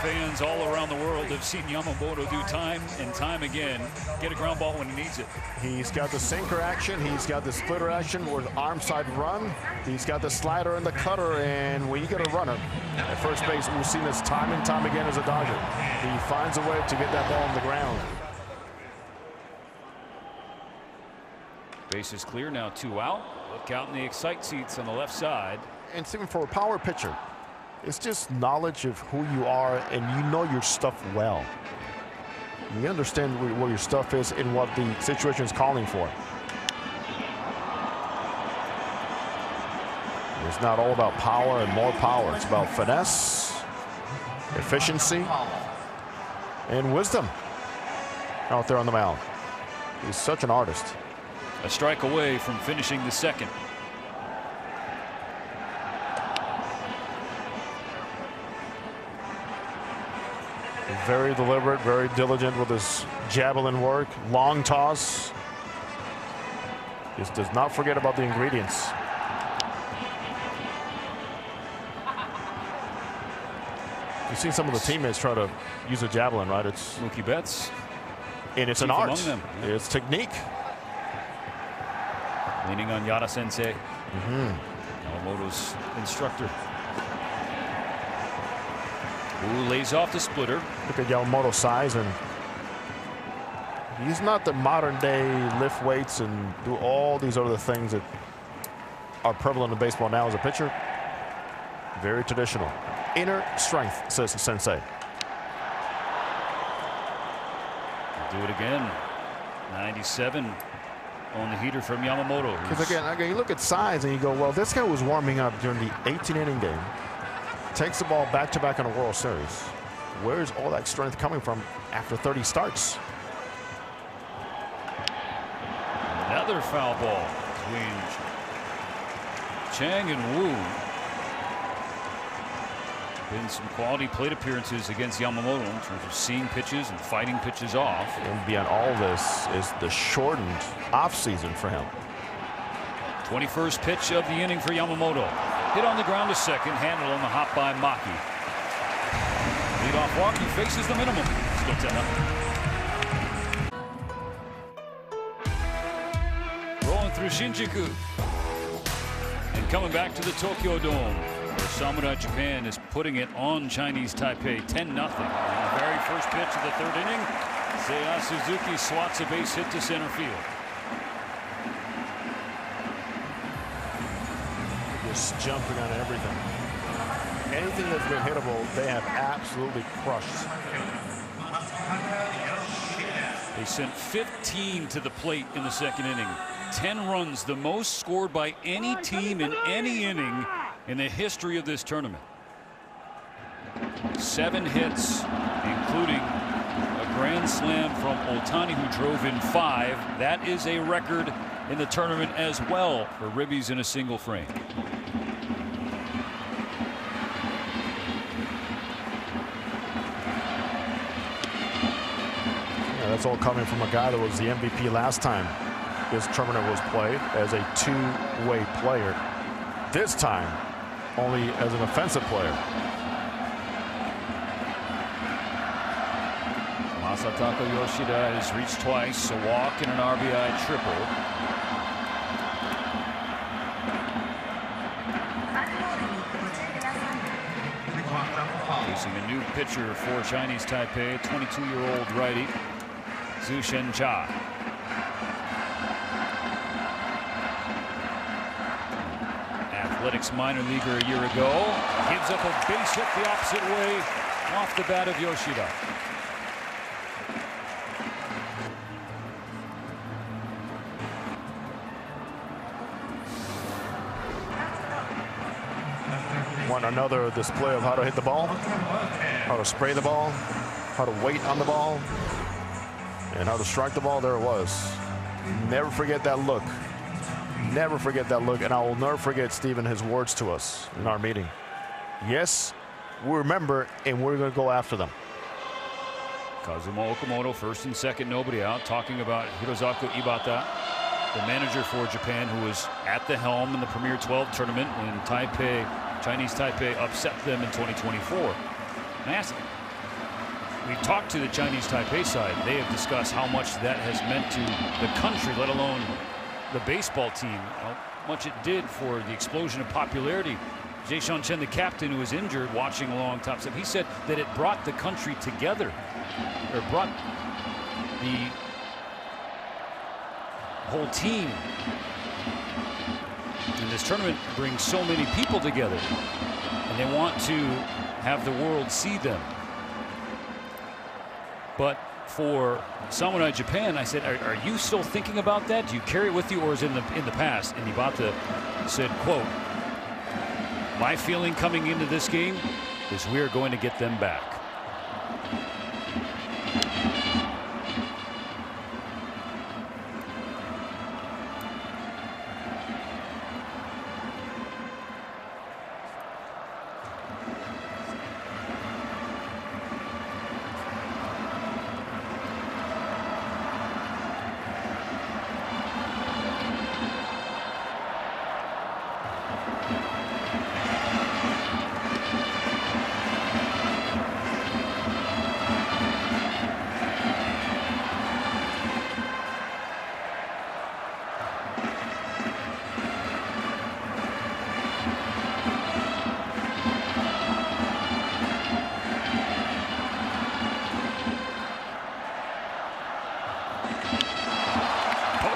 fans all around the world have seen Yamamoto do time and time again. Get a ground ball when he needs it. He's got the sinker action, he's got the splitter action with arm side run, he's got the slider and the cutter, and when you get a runner at first base, we've seen this time and time again as a Dodger. He finds a way to get that ball on the ground. Base is clear now, 2 out. Look out in the excite seats on the left side. And even for a power pitcher, it's just knowledge of who you are, and you know your stuff well. You understand what your stuff is and what the situation is calling for. It's not all about power and more power. It's about finesse, efficiency, and wisdom out there on the mound. He's such an artist. A strike away from finishing the second. Very deliberate, very diligent with his javelin work. Long toss. Just does not forget about the ingredients. You've seen some of the teammates try to use a javelin, right? It's Mookie Betts. And it's an art. It's technique. Leaning on Yada Sensei, Yamamoto's instructor. Who lays off the splitter. Look at Yamamoto's size, and he's not the modern day lift weights and do all these other things that are prevalent in baseball now as a pitcher. Very traditional. Inner strength, says the Sensei. Do it again. 97 on the heater from Yamamoto. Because again, you look at size and you go, well, this guy was warming up during the 18-inning game. Takes the ball back-to-back in a World Series. Where's all that strength coming from after 30 starts? Another foul ball between Chang and Wu. Been some quality plate appearances against Yamamoto in terms of seeing pitches and fighting pitches off. And beyond all this is the shortened offseason for him. 21st pitch of the inning for Yamamoto. Hit on the ground to second, handled on the hop by Maki. Leadoff walk, he faces the minimum. Still 10-0. Rolling through Shinjuku. And coming back to the Tokyo Dome, where Samurai Japan is putting it on Chinese Taipei 10-0. In the very first pitch of the third inning, Seiya Suzuki swats a base hit to center field. Just jumping on everything. Anything that's been hittable, they have absolutely crushed. They sent 15 to the plate in the second inning. 10 runs, the most scored by any team in any inning in the history of this tournament. 7 hits, including a grand slam from Ohtani, who drove in 5. That is a record in the tournament as well for ribbies in a single frame. That's all coming from a guy that was the MVP last time this tournament was played as a two-way player. This time, only as an offensive player. Masataka Yoshida has reached twice, a walk and an RBI triple. Introducing a new pitcher for Chinese Taipei, 22-year-old righty, Zhu Shencha. Athletics minor leaguer a year ago. Gives up a base hit the opposite way off the bat of Yoshida. Want another display of how to hit the ball, how to spray the ball, how to wait on the ball, and how to strike the ball. There it was. Never forget that look. Never forget that look. And I will never forget, Stephen, his words to us in our meeting. Yes, we remember, and we're going to go after them. Kazuma Okamoto, first and second, nobody out, talking about Hirozaku Ibata, the manager for Japan, who was at the helm in the Premier 12 tournament when Chinese Taipei upset them in 2024. And I asked him, we've talked to the Chinese Taipei side. They have discussed how much that has meant to the country, let alone the baseball team, how much it did for the explosion of popularity. Jay Sean Chen, the captain, who was injured, watching along top step, he said that it brought the country together, or brought the whole team. And this tournament brings so many people together, and they want to have the world see them. But for Samurai Japan, I said, are you still thinking about that? Do you carry it with you, or is it in the past? And Ibata said, quote, my feeling coming into this game is we are going to get them back.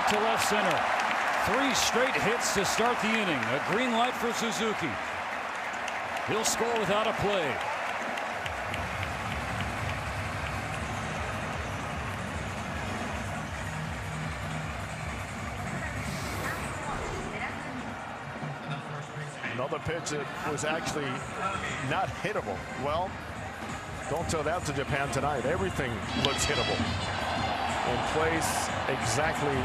To left center. 3 straight hits to start the inning. A green light for Suzuki. He'll score without a play. Another pitch that was actually not hittable. Well, don't tell that to Japan tonight. Everything looks hittable and plays exactly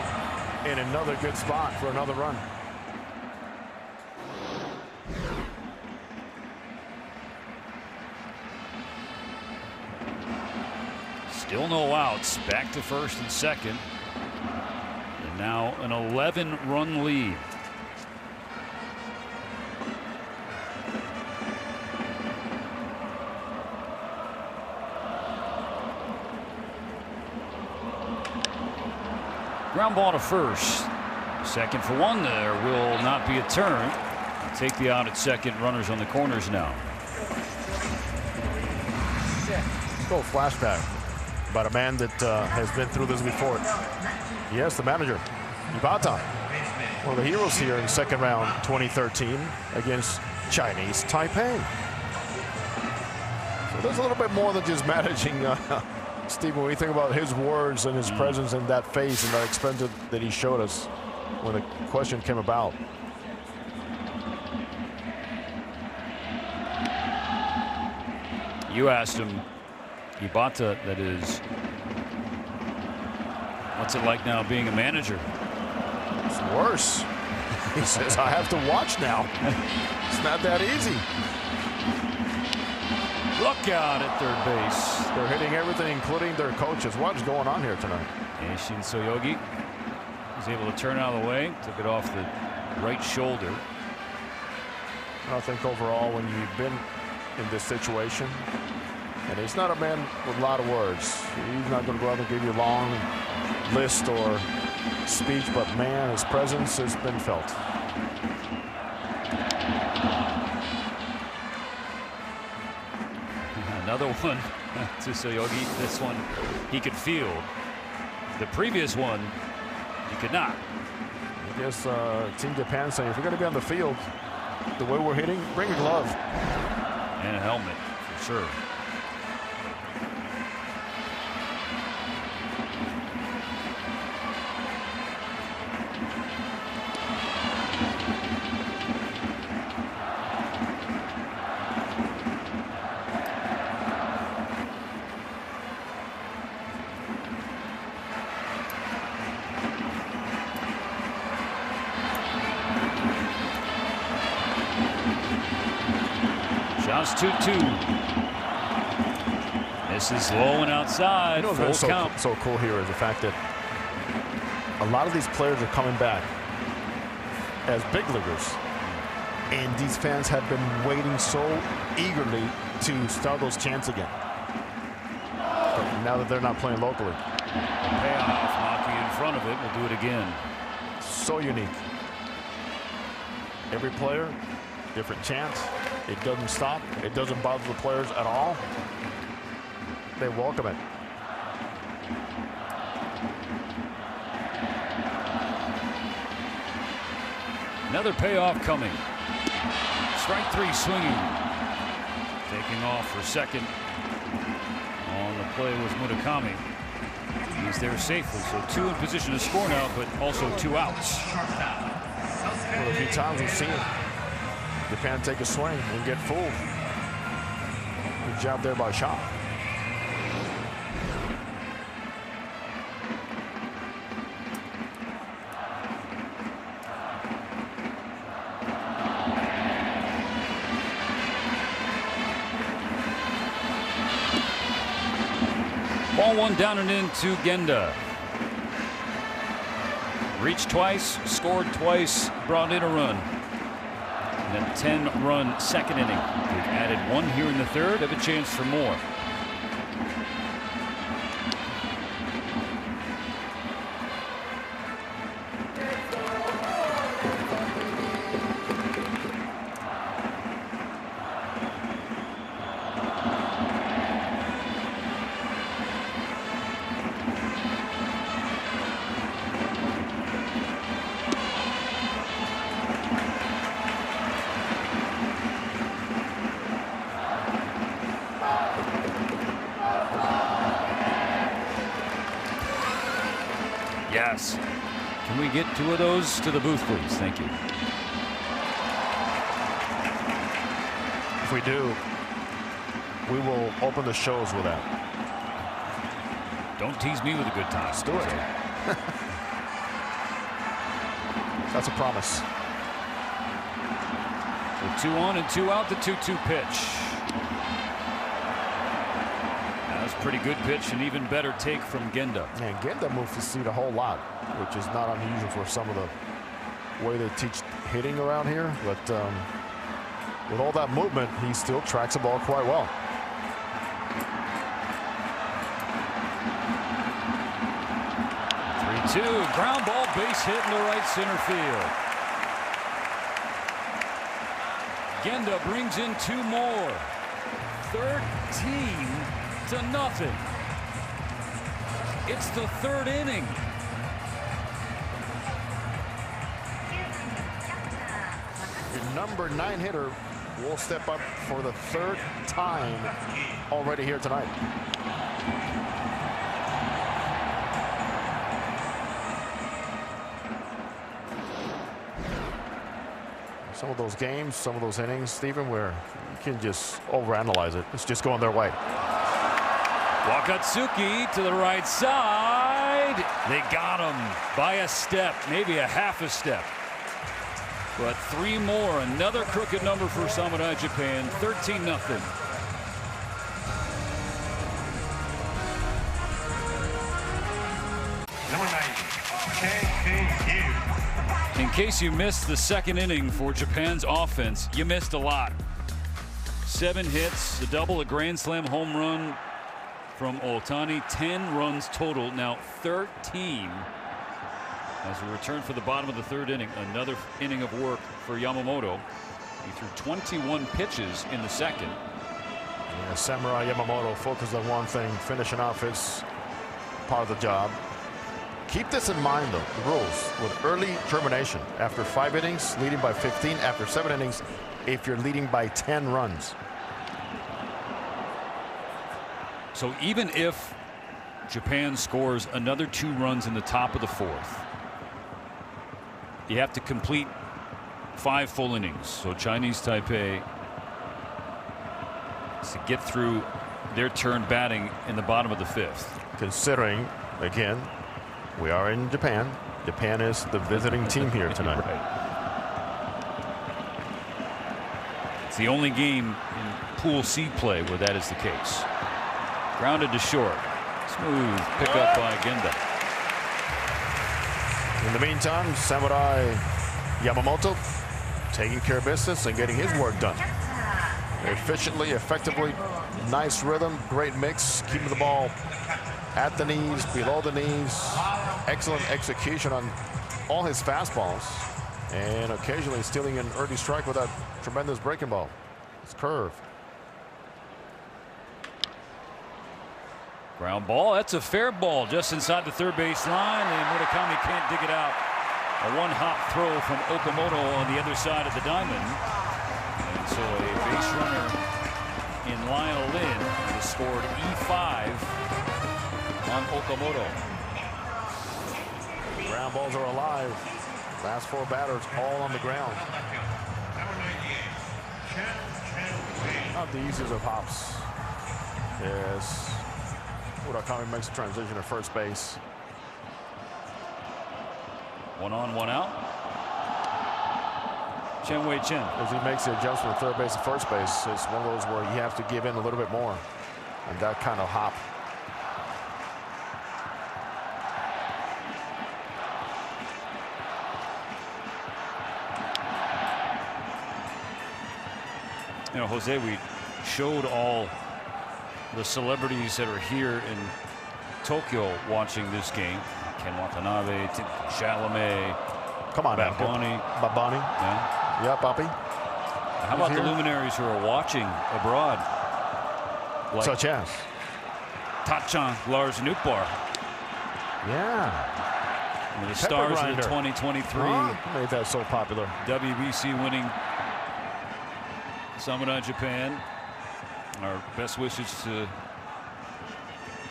in another good spot for another run. Still no outs. Back to first and second. And now an 11-run lead. Ground ball to first. Second for one. There will not be a turn. Take the out at second. Runners on the corners now. Let's go flashback about a man that has been through this before. Yes, the manager, Ibata, one of the heroes here in second round 2013 against Chinese Taipei. So there's a little bit more than just managing. Steve, when we think about his words and his presence in that face and that expression that he showed us when the question came about. You asked him, Ibata, that is, what's it like now being a manager? It's worse. He says, I have to watch now. It's not that easy. Look out at third base. They're hitting everything, including their coaches. What's going on here tonight? Shin Soyogi was able to turn out of the way. Took it off the right shoulder. I think overall, when you've been in this situation, and he's not a man with a lot of words. He's not going to go out and give you a long list or speech, but man, his presence has been felt. Another one to Soyogi. This one he could field. The previous one he could not. I guess Team Japan saying, if we're going to be on the field the way we're hitting, bring a glove. And a helmet, for sure. Shouts 2-2. This is low and outside. You know what's so cool here is the fact that a lot of these players are coming back as big leaguers, and these fans have been waiting so eagerly to start those chants again. But now that they're not playing locally, Payoff, Maki in front of it. We'll do it again. so unique. Every player, different chants. It doesn't stop. It doesn't bother the players at all. They welcome it. Another payoff coming. Strike 3 swinging. Taking off for second on the play was Murakami. He's there safely, so 2 in position to score now, but also 2 outs. Well, a few times we've seen Japan take a swing and get fooled. Good job there by Shaw. Ball 1 down and into Genda. Reached twice, scored twice, brought in a run. And a 10-run second inning. We've added 1 here in the third, have a chance for more. Yes. Can we get 2 of those to the booth, please? Thank you. If we do, we will open the shows with that. Don't tease me with a good time. Let's do it. That's a promise. With 2 on and 2 out, the 2-2 pitch. Pretty good pitch, and even better take from Genda. And Genda moves his feet a whole lot, which is not unusual for some of the way they teach hitting around here. But with all that movement, he still tracks the ball quite well. Two ground ball, base hit in the right center field. Genda brings in 2 more. 13-0. It's the 3rd inning. Your number 9 hitter will step up for the 3rd time already here tonight. Some of those games, some of those innings, Stephen, where you can just overanalyze it. It's just going their way. Wakatsuki to the right side. They got him by a step, maybe a half a step. But 3 more. Another crooked number for Samurai Japan. 13-0. Number 90, KKU. In case you missed the 2nd inning for Japan's offense, you missed a lot. 7 hits, a double, a grand slam home run from Otani. 10 runs total, now 13. As we return for the bottom of the 3rd inning, another inning of work for Yamamoto. He threw 21 pitches in the 2nd. Yeah, Samurai Yamamoto focused on one thing, finishing off his part of the job. Keep this in mind, though, the rules with early termination. After 5 innings, leading by 15. After 7 innings, if you're leading by 10 runs. So even if Japan scores another 2 runs in the top of the 4th, you have to complete 5 full innings. So Chinese Taipei, to get through their turn batting in the bottom of the 5th. Considering, again, we are in Japan. Japan is the visiting team here tonight. Right. It's the only game in Pool C play where that is the case. Grounded to short. Smooth pickup by Genda. In the meantime, Samurai Yamamoto taking care of business and getting his work done. Efficiently, effectively, nice rhythm, great mix, keeping the ball at the knees, below the knees. Excellent execution on all his fastballs, and occasionally stealing an early strike with that tremendous breaking ball. His curve. Ground ball. That's a fair ball just inside the third base line, and Murakami can't dig it out. A one-hop throw from Okamoto on the other side of the diamond. And so a base runner in Lionel Lin has scored E5 on Okamoto. Ground balls are alive. Last 4 batters all on the ground. Not the easiest of hops. Yes. Murakami makes a transition to first base. 1 on, 1 out. Chen Wei Chen. As he makes the adjustment to third base and first base, it's one of those where you have to give in a little bit more. And that kind of hop. You know, Jose, we showed all the celebrities that are here in Tokyo watching this game. Ken Watanabe, Chalamet. Come on, Babani. Babani. Yeah. Yeah, Papi. How about the luminaries who are watching abroad? Like such as Tachan Lars Nutbar. Yeah. One of the stars of the 2023 made that so popular. WBC winning Samurai Japan. Our best wishes to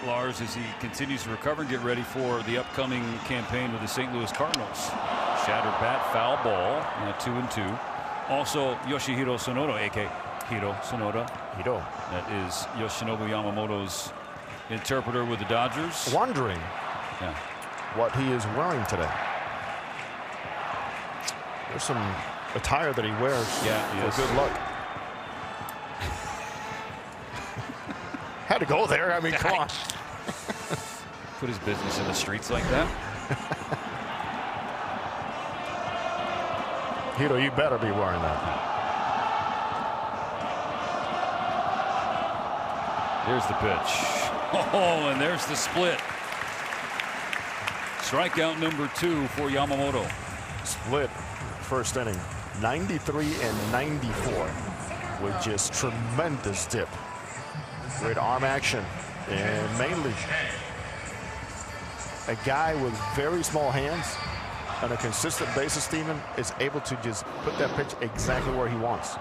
Lars as he continues to recover and get ready for the upcoming campaign with the St. Louis Cardinals. Shattered bat, foul ball, 2-2. Also, Yoshihiro Sonoda, a.k.a. Hiro Sonoda. Hiro. That is Yoshinobu Yamamoto's interpreter with the Dodgers. Wondering what he is wearing today. There's some attire that he wears for good luck. Had to go there. I mean, come on. Put his business in the streets like that. Hiro, you better be wearing that. Here's the pitch. Oh, and there's the split. Strikeout number 2 for Yamamoto. Split first inning. 93 and 94 with just tremendous dip. Great arm action, and mainly a guy with very small hands on a consistent basis, Steven, is able to just put that pitch exactly where he wants.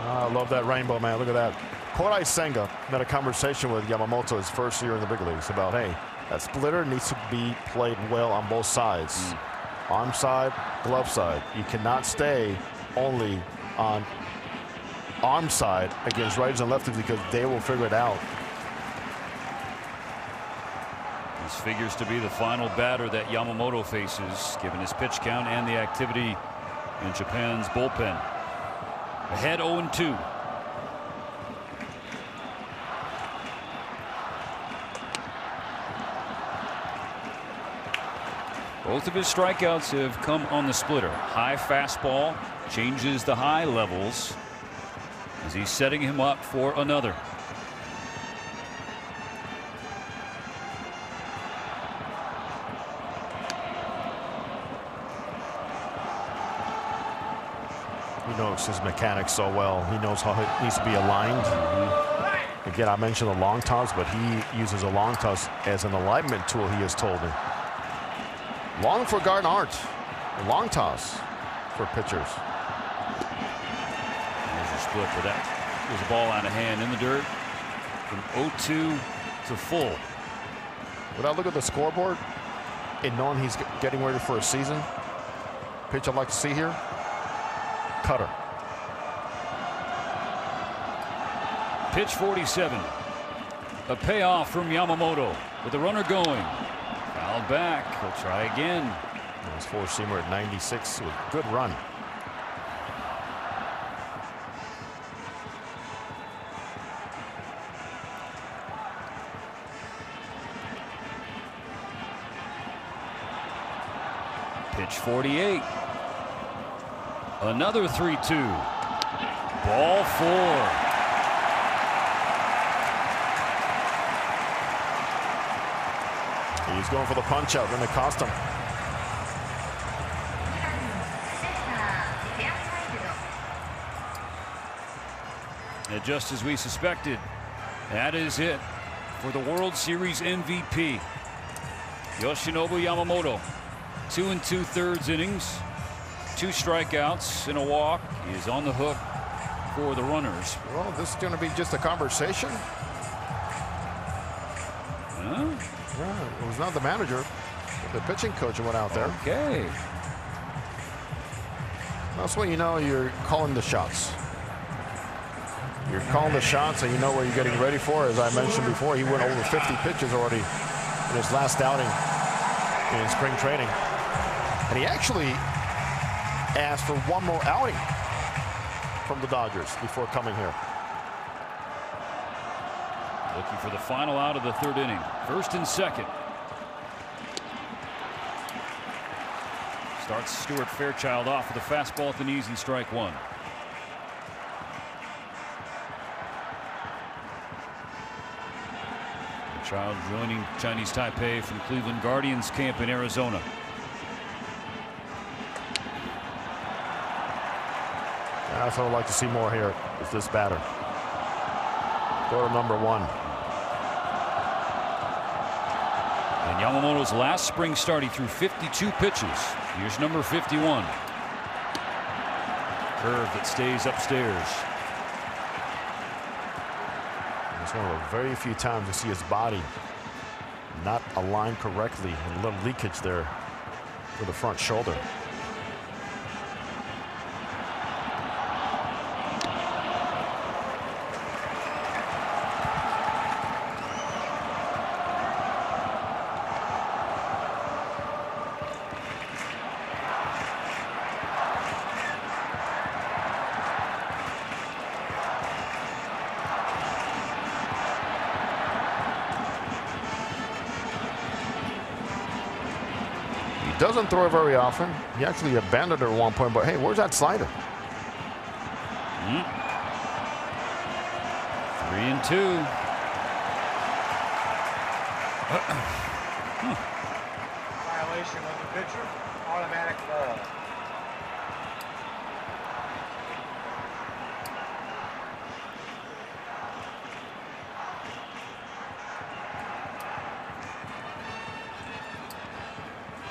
I love that rainbow, man. Look at that. Korai Senga had a conversation with Yamamoto his first year in the big leagues about, hey, that splitter needs to be played well on both sides. Arm side, glove side. You cannot stay only on arm side against righties and lefties because they will figure it out. This figures to be the final batter that Yamamoto faces, given his pitch count and the activity in Japan's bullpen. Ahead 0-2. Both of his strikeouts have come on the splitter. High fastball changes the high levels as he's setting him up for another. knows his mechanics so well. He knows how it needs to be aligned. Again, I mentioned the long toss, but he uses a long toss as an alignment tool, he has told me. Long for garden art. A long toss for pitchers. There's a split, but that was a ball out of hand in the dirt from 0-2 to full. When I look at the scoreboard and knowing he's getting ready for a season, pitch I'd like to see here, cutter. Pitch 47. A payoff from Yamamoto with the runner going. Fouled back. He'll try again. His four-seamer at 96 with good run. Pitch 48. Another 3-2. Ball 4. He's going for the punch out, going to cost him. And just as we suspected, that is it for the World Series MVP. Yoshinobu Yamamoto, 2 2/3 innings, 2 strikeouts and a walk. He is on the hook for the runners. Well, this is going to be just a conversation. Huh? Yeah, it was not the manager, the pitching coach went out there. Okay. That's when you know you're calling the shots. You're calling the shots and you know what you're getting ready for. As I mentioned before, he went over 50 pitches already in his last outing in spring training. And he actually asked for one more outing from the Dodgers before coming here. Looking for the final out of the 3rd inning. 1st and 2nd. Starts Stuart Fairchild off with a fastball at the knees and strike 1. Fairchild joining Chinese Taipei from Cleveland Guardians camp in Arizona. That's what I'd like to see more here is this batter. Go to number 1. And Yamamoto's last spring start, he threw 52 pitches. Here's number 51. Curve that stays upstairs. It's one of the very few times you see his body not aligned correctly and a little leakage there for the front shoulder. Doesn't throw it very often. He actually abandoned it at one point, but hey, where's that slider? 3-2. Violation of the pitcher, automatic ball.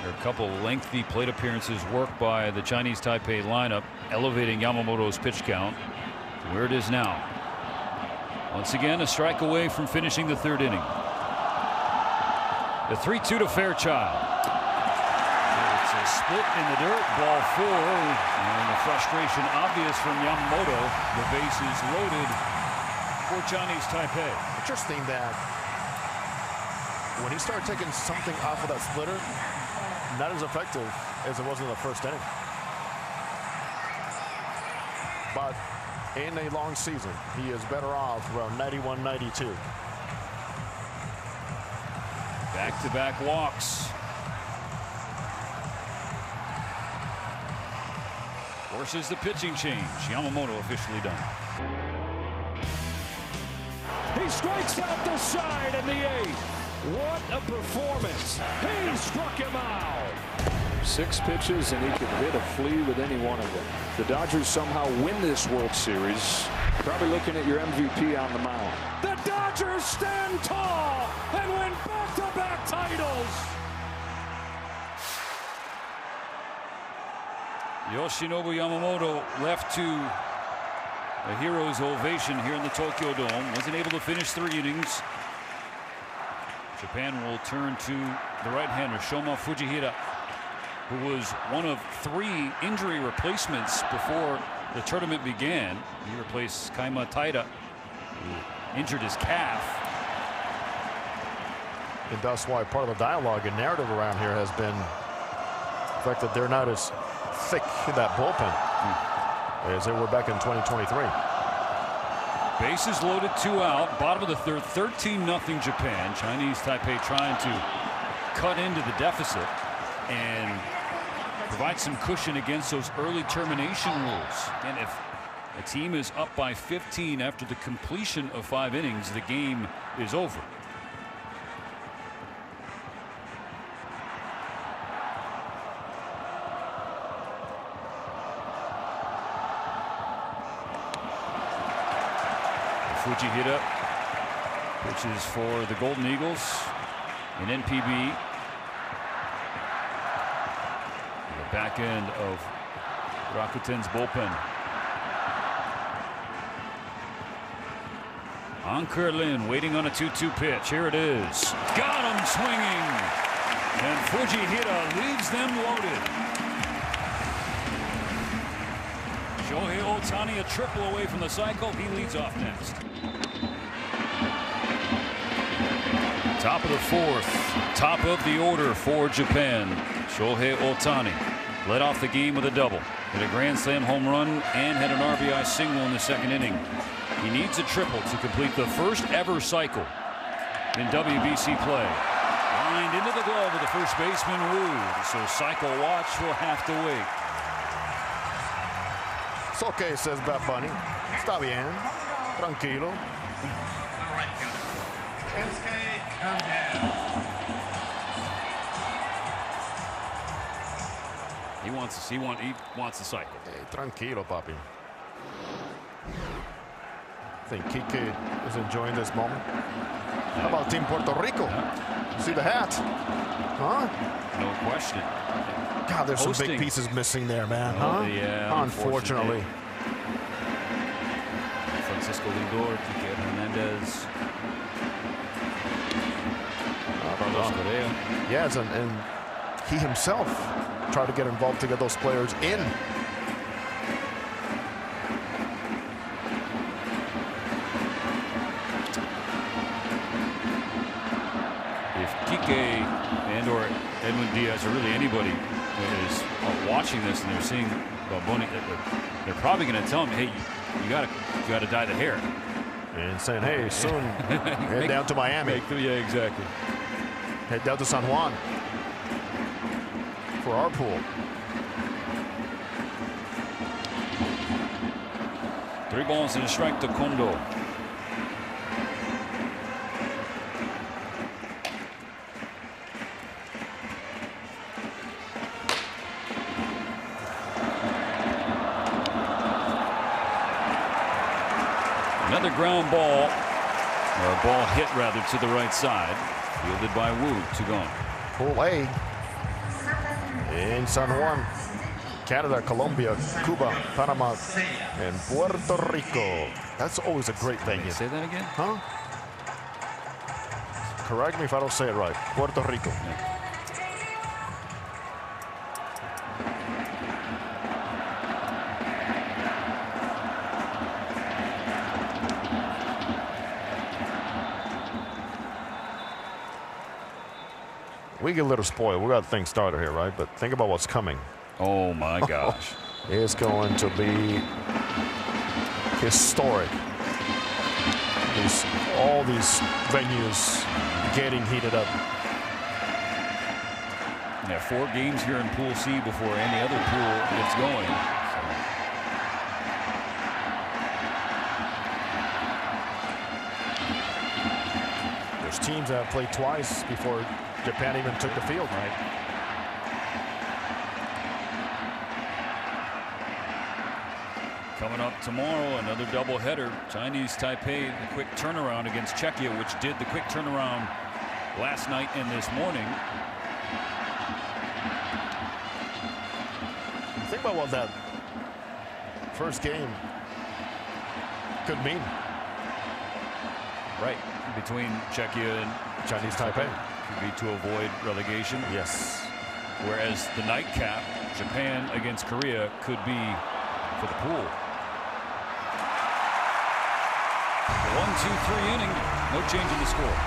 A couple lengthy plate appearances worked by the Chinese Taipei lineup, elevating Yamamoto's pitch count to where it is now. Once again, a strike away from finishing the 3rd inning. The 3-2 to Fairchild. It's a split in the dirt, ball 4, and the frustration obvious from Yamamoto. The bases loaded for Chinese Taipei. Interesting that when he started taking something off of that splitter, not as effective as it was in the 1st inning. But in a long season, he is better off around 91, 92. Back-to-back walks. Forces the pitching change. Yamamoto officially done. He strikes out the side in the 8th. What a performance. He struck him out. 6 pitches, and he could hit a flea with any one of them. The Dodgers somehow win this World Series. Probably looking at your MVP on the mound. The Dodgers stand tall and win back-to-back titles. Yoshinobu Yamamoto left to a hero's ovation here in the Tokyo Dome. Wasn't able to finish 3 innings. Japan will turn to the right-hander, Shoma Fujihira, who was one of 3 injury replacements before the tournament began. He replaced Kaima Taira, who injured his calf. And that's why part of the dialogue and narrative around here has been the fact that they're not as thick in that bullpen as they were back in 2023. Bases loaded, 2 out, bottom of the 3rd, 13-0 Japan. Chinese Taipei trying to cut into the deficit and provide some cushion against those early termination rules. And if a team is up by 15 after the completion of 5 innings, the game is over. Fujihira pitches for the Golden Eagles in NPB. The back end of Rakuten's bullpen. Ankur Lin waiting on a 2-2 pitch. Here it is. Got him swinging. And Fujihira leaves them loaded. Shohei Ohtani a triple away from the cycle. He leads off next. Top of the 4th, top of the order for Japan. Shohei Ohtani led off the game with a double, hit a grand slam home run, and had an RBI single in the 2nd inning. He needs a triple to complete the first ever cycle in WBC play. Lined into the glove of the first baseman Wu, so cycle watch will have to wait. It's okay, says Bad Bunny. Está bien. Tranquilo. He wants the cycle. Hey, tranquilo, papi. I think Kike is enjoying this moment. How about Team Puerto Rico? You see the hat? Huh? No question. God, there's some big pieces missing there, man. Huh? Yeah, unfortunately. Francisco Lindor, Kike Hernandez. Carlos Correa. Yes, and he himself tried to get involved to get those players in. If Kike and or Edwin Diaz or really anybody is watching this and they're seeing Balboni, they're probably going to tell him, hey, you got to dye the hair. And saying, hey, soon head down to Miami. Yeah, exactly. Head down to San Juan for our pool. 3 balls and a strike to Kondo. Another ground ball, or a ball hit rather, to the right side, fielded by Wu. 2 gone. Pool A in San Juan. Canada, Colombia, Cuba, Panama, and Puerto Rico. That's always a great venue. Say that again? Huh? Correct me if I don't say it right. Puerto Rico. Yeah. We get a little spoiled. We got things started here, right? But think about what's coming. Oh my gosh. It's going to be historic. All these venues getting heated up. Yeah, 4 games here in Pool C before any other pool gets going. There's teams that have played twice before Japan even took the field. Right. Coming up tomorrow, another doubleheader. Chinese Taipei, the quick turnaround against Czechia, which did the quick turnaround last night and this morning. Think about what that first game could mean. Right, between Czechia and Chinese Taipei. Could be to avoid relegation. Yes. Whereas the nightcap, Japan against Korea, could be for the pool. 1-2-3 inning, no change in the score.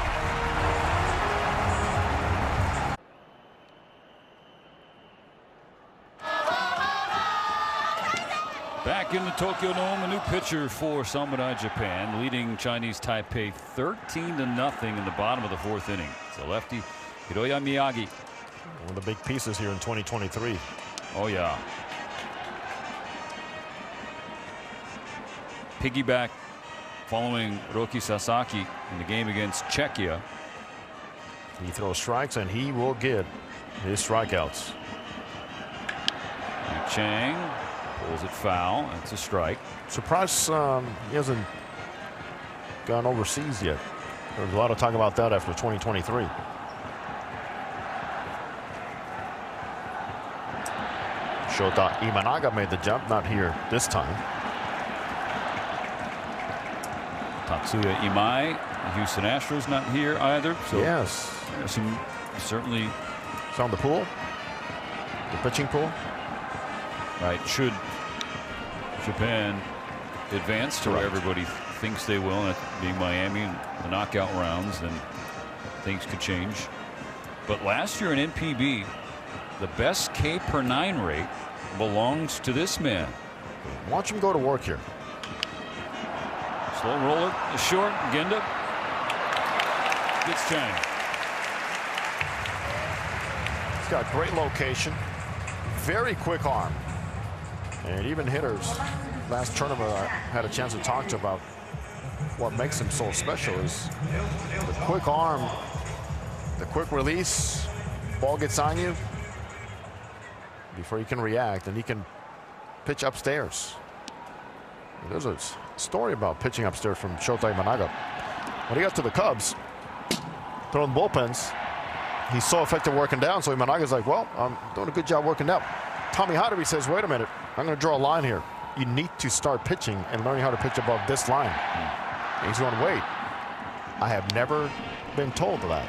Back in the Tokyo Dome, a new pitcher for Samurai Japan, leading Chinese Taipei 13-0 in the bottom of the fourth inning. It's a lefty, Hiroya Miyagi. One of the big pieces here in 2023. Oh, yeah. Piggyback following Roki Sasaki in the game against Czechia. He throws strikes and he will get his strikeouts. And Chang pulls it foul. That's a strike. Surprised he hasn't gone overseas yet. There's a lot of talk about that after 2023. Shota Imanaga made the jump, not here this time. Tatsuya Imai, the Houston Astros, not here either. So yes. Some certainly. It's on the pool. The pitching pool. Right. Should Japan advance to where everybody thinks they will, and being Miami in the knockout rounds, then things could change. But last year in NPB, the best K per 9 rate belongs to this man. Watch him go to work here. Slow roller, short, Genda gets Chang. He's got great location, very quick arm, and even hitters. Last tournament I had a chance to talk to about what makes him so special is the quick arm, the quick release. Ball gets on you before you can react, and he can pitch upstairs. There's a story about pitching upstairs from Shota Imanaga. When he got to the Cubs, throwing bullpens, he's so effective working down, so Imanaga's like, well, I'm doing a good job working down. Tommy Hottery says, wait a minute, I'm going to draw a line here. You need to start pitching and learning how to pitch above this line. And he's going, wait, I have never been told that.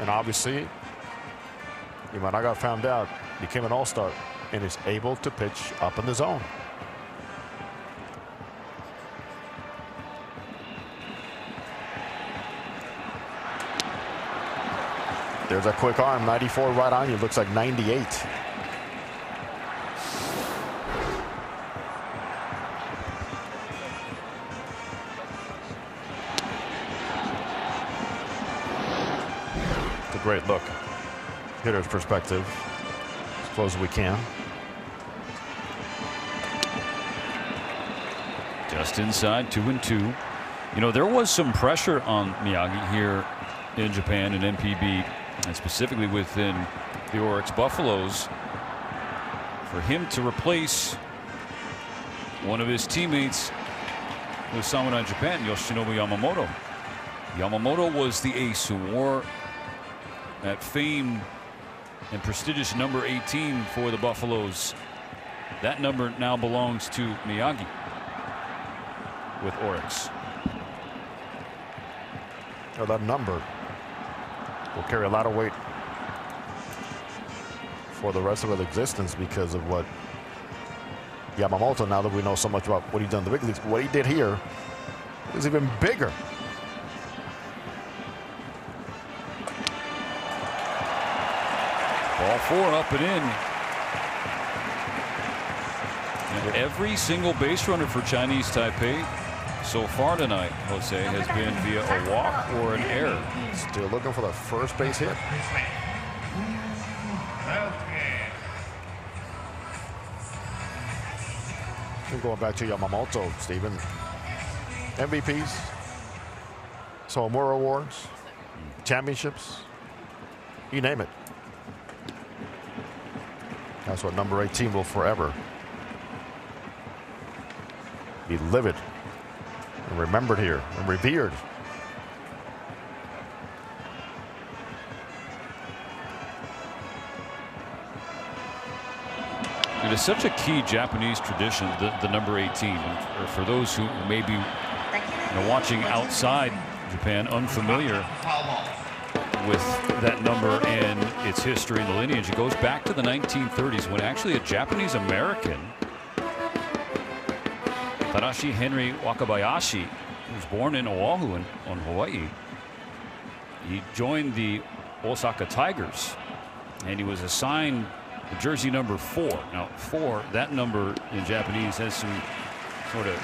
And obviously, Imanaga found out, became an all-star, and is able to pitch up in the zone. There's a quick arm, 94 right on you, looks like 98. It's a great look. Hitter's perspective, as close as we can. Just inside, 2-2. You know, there was some pressure on Miyagi here in Japan and NPB, and specifically within the Oryx Buffaloes, for him to replace one of his teammates with Samurai Japan, Yoshinobu Yamamoto. Yamamoto was the ace who wore that famed and prestigious number 18 for the Buffaloes. That number now belongs to Miyagi with Oryx. Oh, that number will carry a lot of weight for the rest of his existence because of what Yamamoto, now that we know so much about what he done in the big leagues, what he did here is even bigger. Ball 4 up and in. And every single base runner for Chinese Taipei so far tonight, Jose, has been via a walk or an error. Still looking for the first base hit. And going back to Yamamoto, Stephen. MVPs, so more awards, championships, you name it. That's what number 18 will forever be livid and remembered here and revered. It is such a key Japanese tradition, the number 18. And for those who may be watching outside Japan, unfamiliar with that number and its history and the lineage, it goes back to the 1930s when actually a Japanese American, Tadashi Henry Wakabayashi, who was born in Oahu on Hawaii, he joined the Osaka Tigers and he was assigned jersey number 4. Now 4, that number in Japanese has some sort of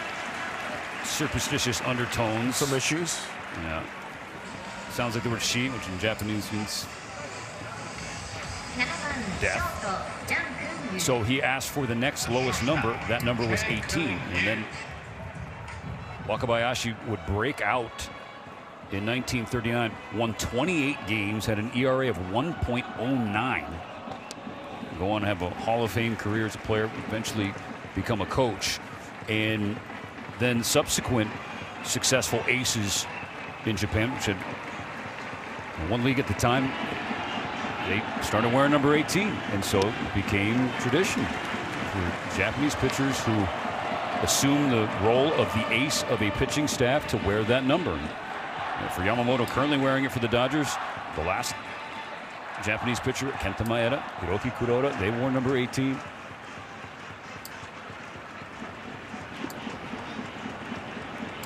superstitious undertones. Some issues. Yeah. Sounds like the word shi, which in Japanese means death. So he asked for the next lowest number. That number was 18. And then Wakabayashi would break out in 1939, won 28 games, had an ERA of 1.09. Go on to have a Hall of Fame career as a player, eventually become a coach, and then subsequent successful aces in Japan, which had one league at the time. They started wearing number 18, and so it became tradition for Japanese pitchers who assume the role of the ace of a pitching staff to wear that number. And for Yamamoto, currently wearing it for the Dodgers, the last Japanese pitcher, Kenta Maeda, Hiroki Kuroda, they wore number 18.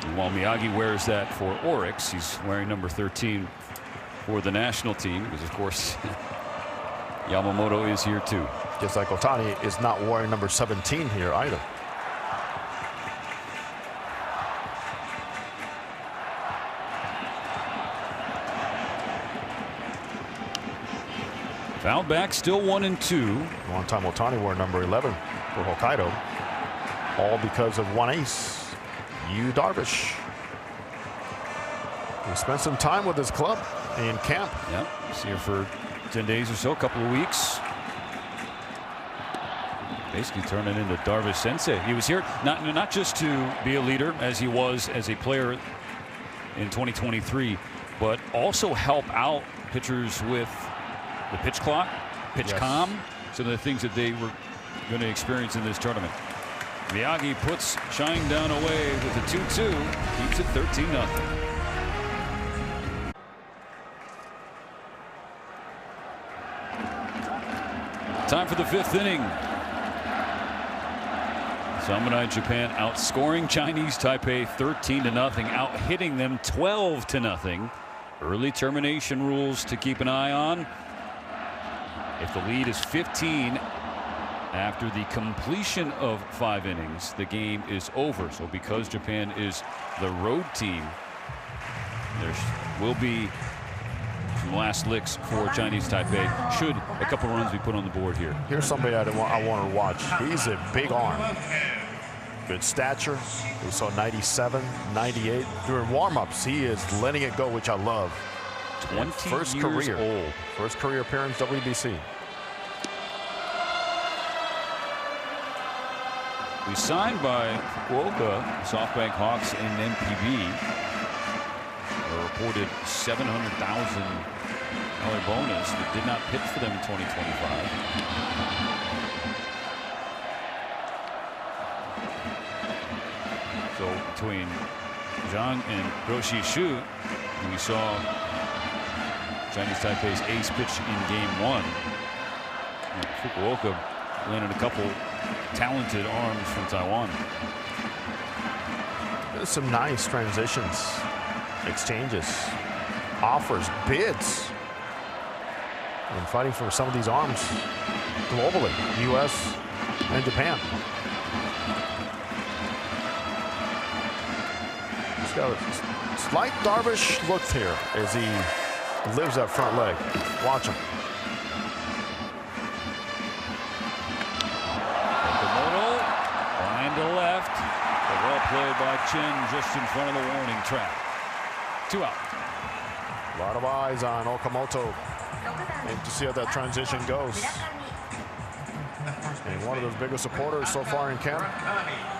And while Miyagi wears that for Oryx, he's wearing number 13 for the national team, because of course Yamamoto is here too. Just like Otani is not wearing number 17 here either. Foul back, still 1-2. One time Otani wore number 11 for Hokkaido. All because of one ace, Yu Darvish. He spent some time with his club in camp. Yep, he's here for 10 days or so, a couple of weeks. Basically turning into Darvish Sensei. He was here not just to be a leader as he was as a player in 2023, but also help out pitchers with the pitch clock, pitch calm, some of the things that they were going to experience in this tournament. Miyagi puts Shinedown away with a 2-2, keeps it 13-0. Time for the 5th inning. Samurai Japan outscoring Chinese Taipei 13-0, out hitting them 12-0. Early termination rules to keep an eye on. If the lead is 15 after the completion of 5 innings, the game is over. So because Japan is the road team, there will be some last licks for Chinese Taipei should a couple runs be put on the board here. Here's somebody I want to watch. He's a big arm. Good stature. We saw 97, 98. During warm-ups, he is letting it go, which I love. 20 First years career. old. First career appearance, WBC. We signed by Fukuoka, SoftBank Hawks, and MPB. A reported $700,000 bonus that did not pitch for them in 2025. So between Zhang and Roshi Shu, we saw Chinese Taipei's ace pitch in game 1. And Fukuoka landed a couple talented arms from Taiwan. There's some nice transitions, exchanges, offers, bids, and fighting for some of these arms globally, U.S. and Japan. He's got a slight Darvish look here as he lives that front leg. Watch him. Okamoto line to left. Well played by Chen just in front of the warning track. 2 out. A lot of eyes on Okamoto and to see how that transition goes. And one of those biggest supporters so far in camp.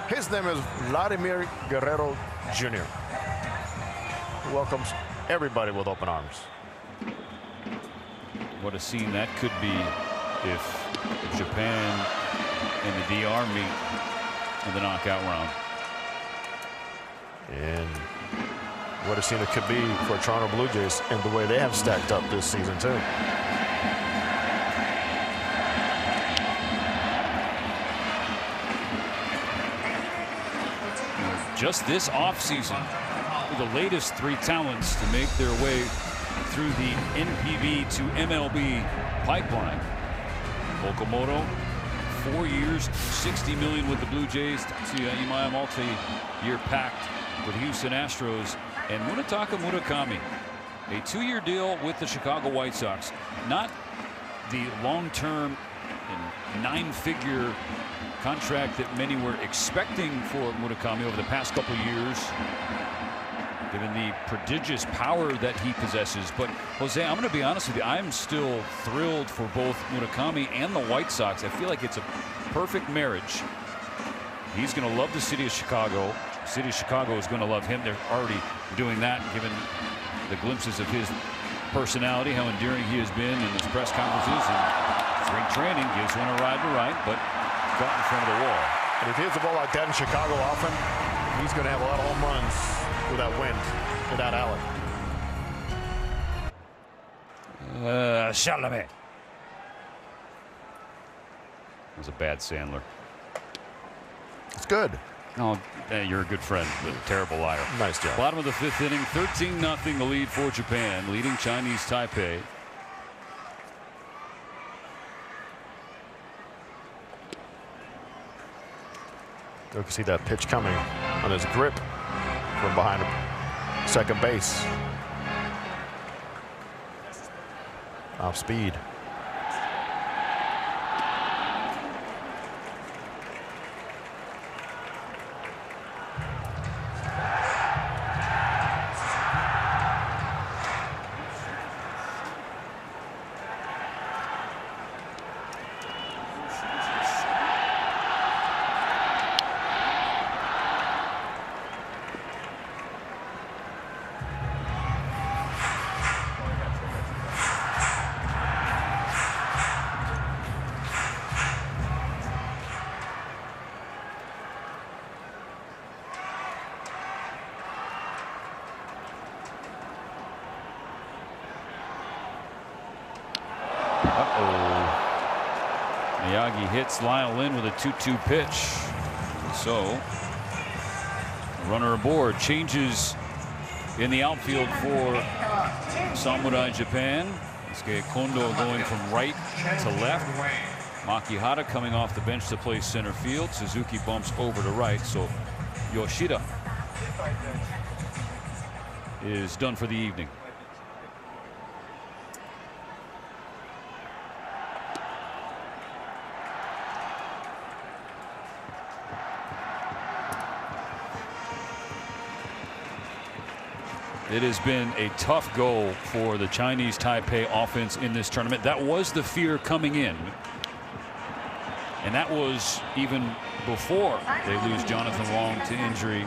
His name is Vladimir Guerrero Jr. He welcomes everybody with open arms. What a scene that could be if Japan and the DR meet in the knockout round. And what a scene it could be for Toronto Blue Jays and the way they have stacked up this season too. Just this offseason, the latest 3 talents to make their way through the NPB to MLB pipeline. Okamoto, 4 years, $60 million with the Blue Jays. Imai multi-year pact with Houston Astros. And Munetaka Murakami, a 2-year deal with the Chicago White Sox. Not the long-term and 9-figure contract that many were expecting for Murakami over the past couple of years, given the prodigious power that he possesses. But Jose, I'm going to be honest with you, I'm still thrilled for both Murakami and the White Sox. I feel like it's a perfect marriage. He's going to love the city of Chicago. The city of Chicago is going to love him. They're already doing that, given the glimpses of his personality, how endearing he has been in his press conferences and spring training. Gives one a ride to right, but got in front of the wall. And if he hits the ball like that in Chicago often, he's going to have a lot of home runs with that wind, with that alley. Chalamet. That was a bad Sandler. It's good. Oh, you're a good friend, but a terrible liar. Nice job. Bottom of the 5th inning, 13-0 the lead for Japan, leading Chinese Taipei. You can see that pitch coming on his grip from behind second base. Off speed. Miyagi hits Lyle Lynn with a 2-2 pitch. So, runner aboard. Changes in the outfield for Samurai Japan. Isuke Kondo going from right to left. Makihara coming off the bench to play center field. Suzuki bumps over to right. So, Yoshida is done for the evening. It has been a tough goal for the Chinese Taipei offense in this tournament. That was the fear coming in. And that was even before they lose Jonathan Wong to injury.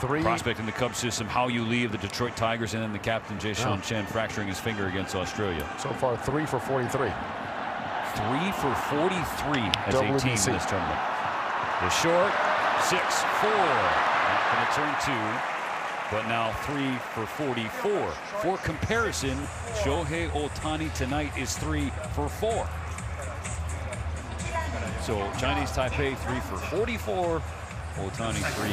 Prospect in the Cubs system, how you leave the Detroit Tigers, and then the captain, Jay-Sean Chen, fracturing his finger against Australia. So far, 3 for 43. 3 for 43 as a team in this tournament. The short, 6-4. Going to turn 2, but now 3 for 44. For comparison, Shohei Ohtani tonight is 3 for 4. So Chinese Taipei 3 for 44, Ohtani 3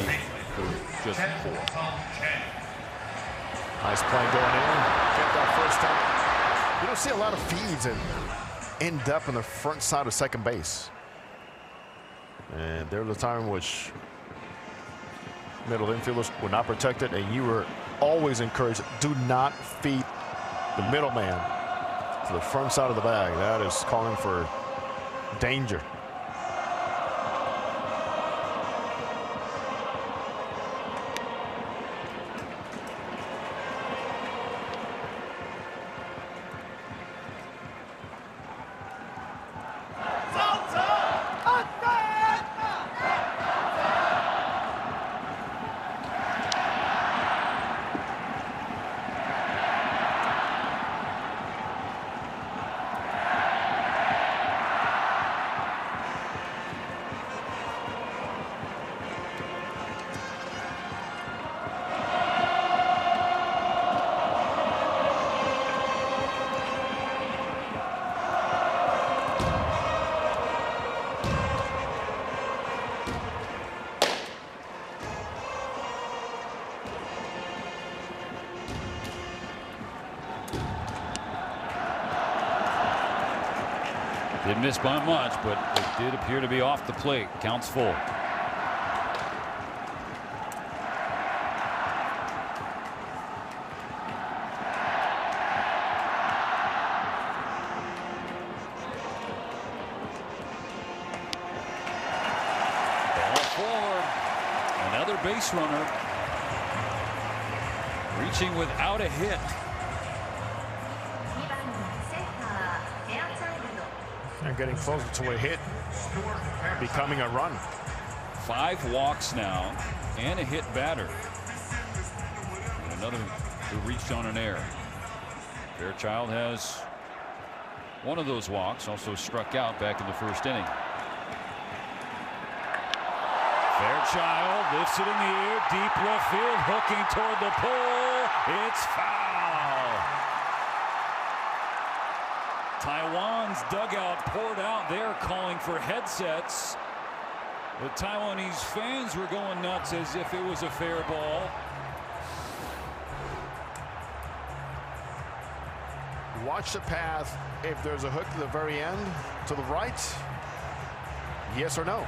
for just 4. Nice play going in. Get that first time. You don't see a lot of feeds that end up in the front side of second base. And there's a time in which middle infielders were not protected, and you were always encouraged, do not feed the middleman to the front side of the bag. That is calling for danger. Didn't miss by much, but it did appear to be off the plate. Counts full. Ball four. Another base runner. Reaching without a hit. And getting closer to a hit, becoming a run. 5 walks now, and a hit batter. And another who reached on an error. Fairchild has one of those walks, also struck out back in the first inning. Fairchild lifts it in the air, deep left field, hooking toward the pole. It's foul. Taiwan's dugout poured out there calling for headsets. The Taiwanese fans were going nuts as if it was a fair ball. Watch the path. If there's a hook to the very end, to the right, yes or no?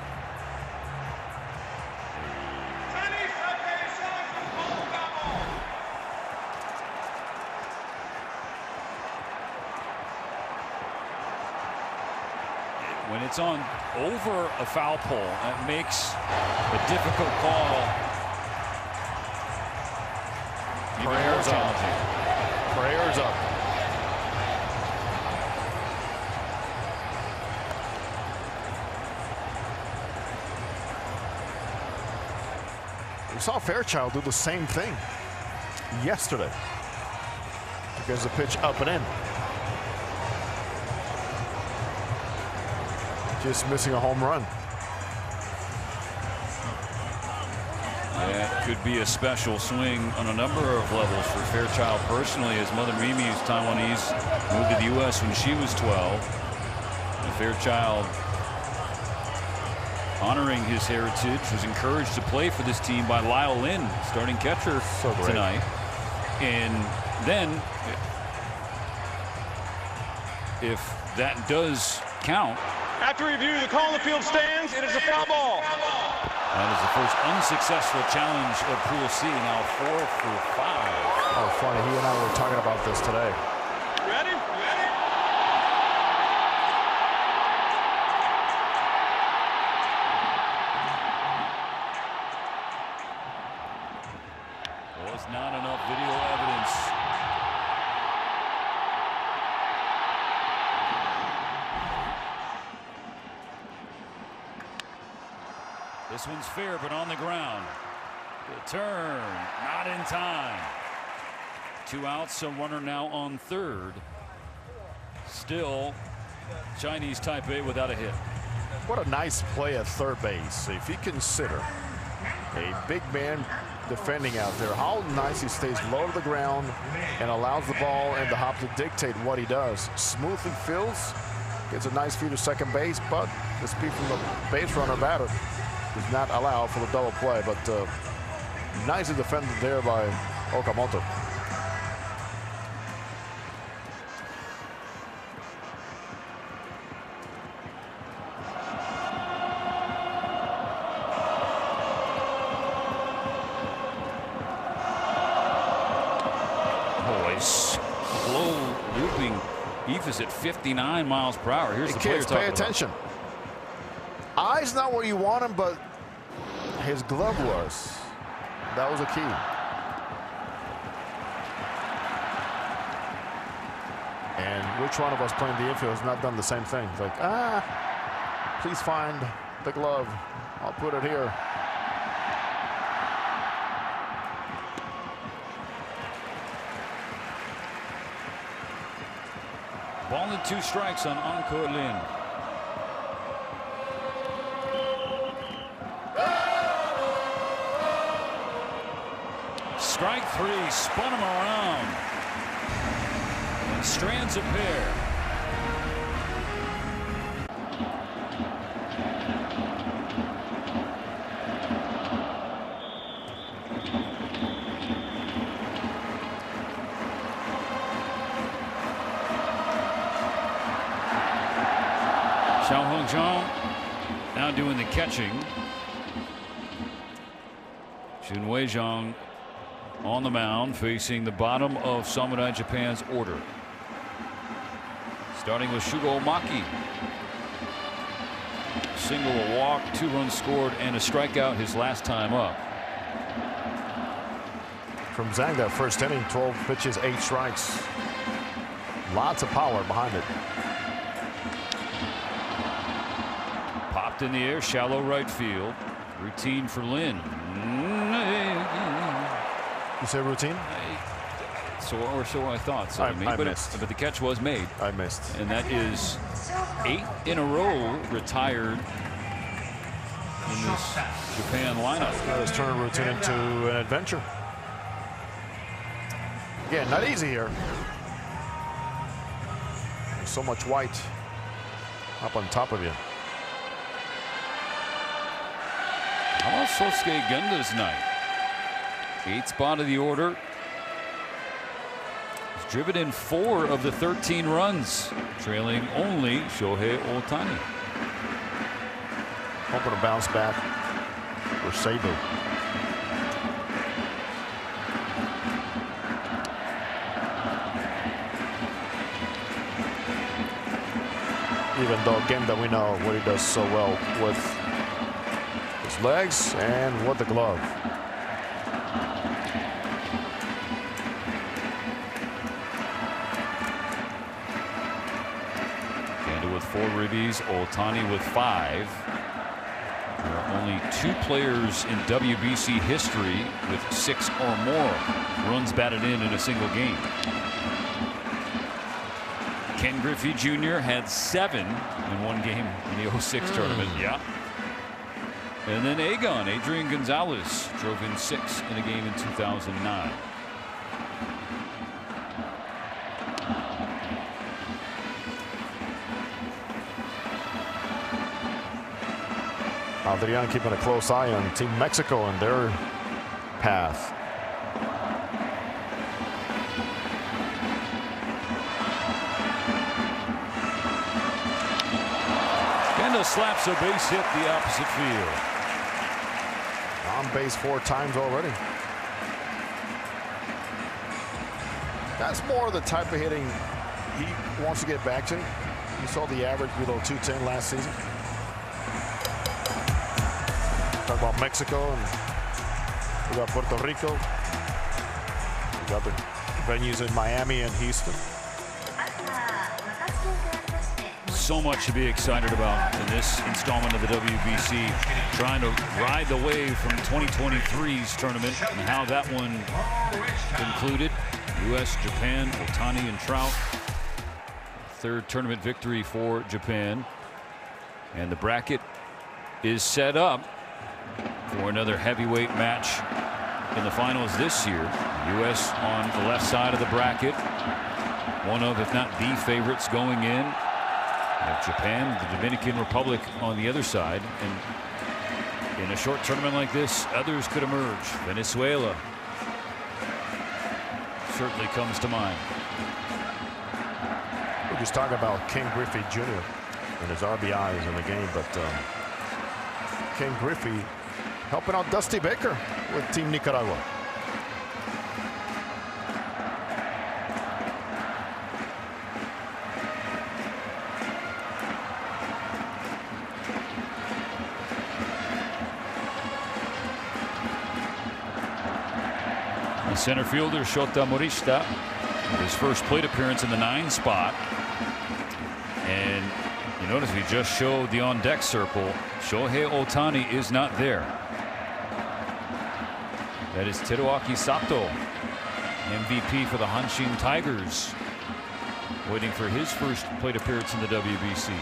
When it's on over a foul pole, that makes a difficult call. Prayers up. Prayers up. We saw Fairchild do the same thing yesterday. Because the pitch up and in. Just missing a home run. That could be a special swing on a number of levels for Fairchild personally, as Mother Mimi, who's Taiwanese, moved to the U.S. when she was 12. And Fairchild, honoring his heritage, was encouraged to play for this team by Lyle Lynn, starting catcher tonight. And then, if that does count. After review, the call on the field stands. It is a foul ball. That is the first unsuccessful challenge of Pool C. Now 4 for 5. Oh, funny. He and I were talking about this today. Ready? Was not enough video evidence. This one's fair, but on the ground. The turn, not in time. 2 outs, a runner now on third. Still, Chinese Taipei without a hit. What a nice play at third base. If you consider a big man defending out there, how nice he stays low to the ground and allows the ball and the hop to dictate what he does. Smoothly fills, gets a nice feed to second base, but the speed from the base runner batter does not allow for the double play. But nicely defended there by Okamoto. Slow looping. Ephus at 59 miles per hour. Here's the player kids, pay attention. Eyes not where you want him, but his glove was. That was a key. And which one of us playing the infield has not done the same thing? It's like, please find the glove. I'll put it here. Ball and 2 strikes on Anko Lin. Strike 3, spun him around. And strands a pair. Xiao Hongzhang now doing the catching. Jun Wei-Zhang on the mound facing the bottom of Samurai Japan's order. Starting with Shugo Maki. Single, a walk, 2 runs scored, and a strikeout his last time up. From Zhang, that first inning, 12 pitches, 8 strikes. Lots of power behind it. Popped in the air, shallow right field. Routine for Lin. You say routine? So I thought. So I missed. But the catch was made. I missed. And that is 8 in a row retired in this Japan lineup. That has turned a routine into an adventure. Again, not easy here. There's so much white up on top of you. How about Sosuke Genda's night? 8th spot of the order. He's driven in 4 of the 13 runs, trailing only Shohei Ohtani. Hoping to bounce back for Seibu. Even though Genda, we know what he does so well with his legs and with the glove. Genda with 4 ribbies, Ohtani with 5. There are only 2 players in WBC history with 6 or more runs batted in a single game. Ken Griffey Jr. had 7 in one game in the 06 tournament. Yeah. And then Adrian Gonzalez drove in 6 in a game in 2009. Adrian keeping a close eye on Team Mexico and their path. Genda slaps a base hit the opposite field. On base 4 times already. That's more the type of hitting he wants to get back to. You saw the average below 210 last season. Talk about Mexico, and we got Puerto Rico. We got the venues in Miami and Houston. So much to be excited about in this installment of the WBC. Trying to ride the wave from 2023's tournament and how that one concluded. U.S., Japan, Ohtani and Trout. 3rd tournament victory for Japan. And the bracket is set up for another heavyweight match in the finals this year. U.S. on the left side of the bracket. One of, if not the favorites going in. Japan, the Dominican Republic on the other side. And in a short tournament like this, others could emerge. Venezuela certainly comes to mind. We're just talking about Ken Griffey Jr. and his RBIs in the game, but Ken Griffey helping out Dusty Baker with Team Nicaragua. Center fielder Shota Morishita, his first plate appearance in the 9 spot. And you notice we just showed the on deck circle. Shohei Ohtani is not there. That is Teruaki Sato, MVP for the Hanshin Tigers, waiting for his first plate appearance in the WBC.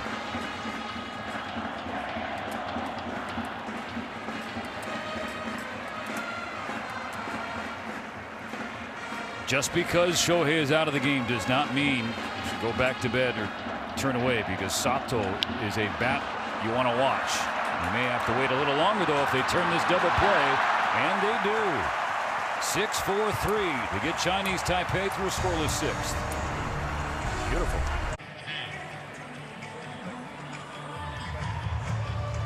Just because Shohei is out of the game does not mean you should go back to bed or turn away, because Sato is a bat you want to watch. You may have to wait a little longer, though, if they turn this double play, and they do. 6-4-3 to get Chinese Taipei through a scoreless 6th. Beautiful.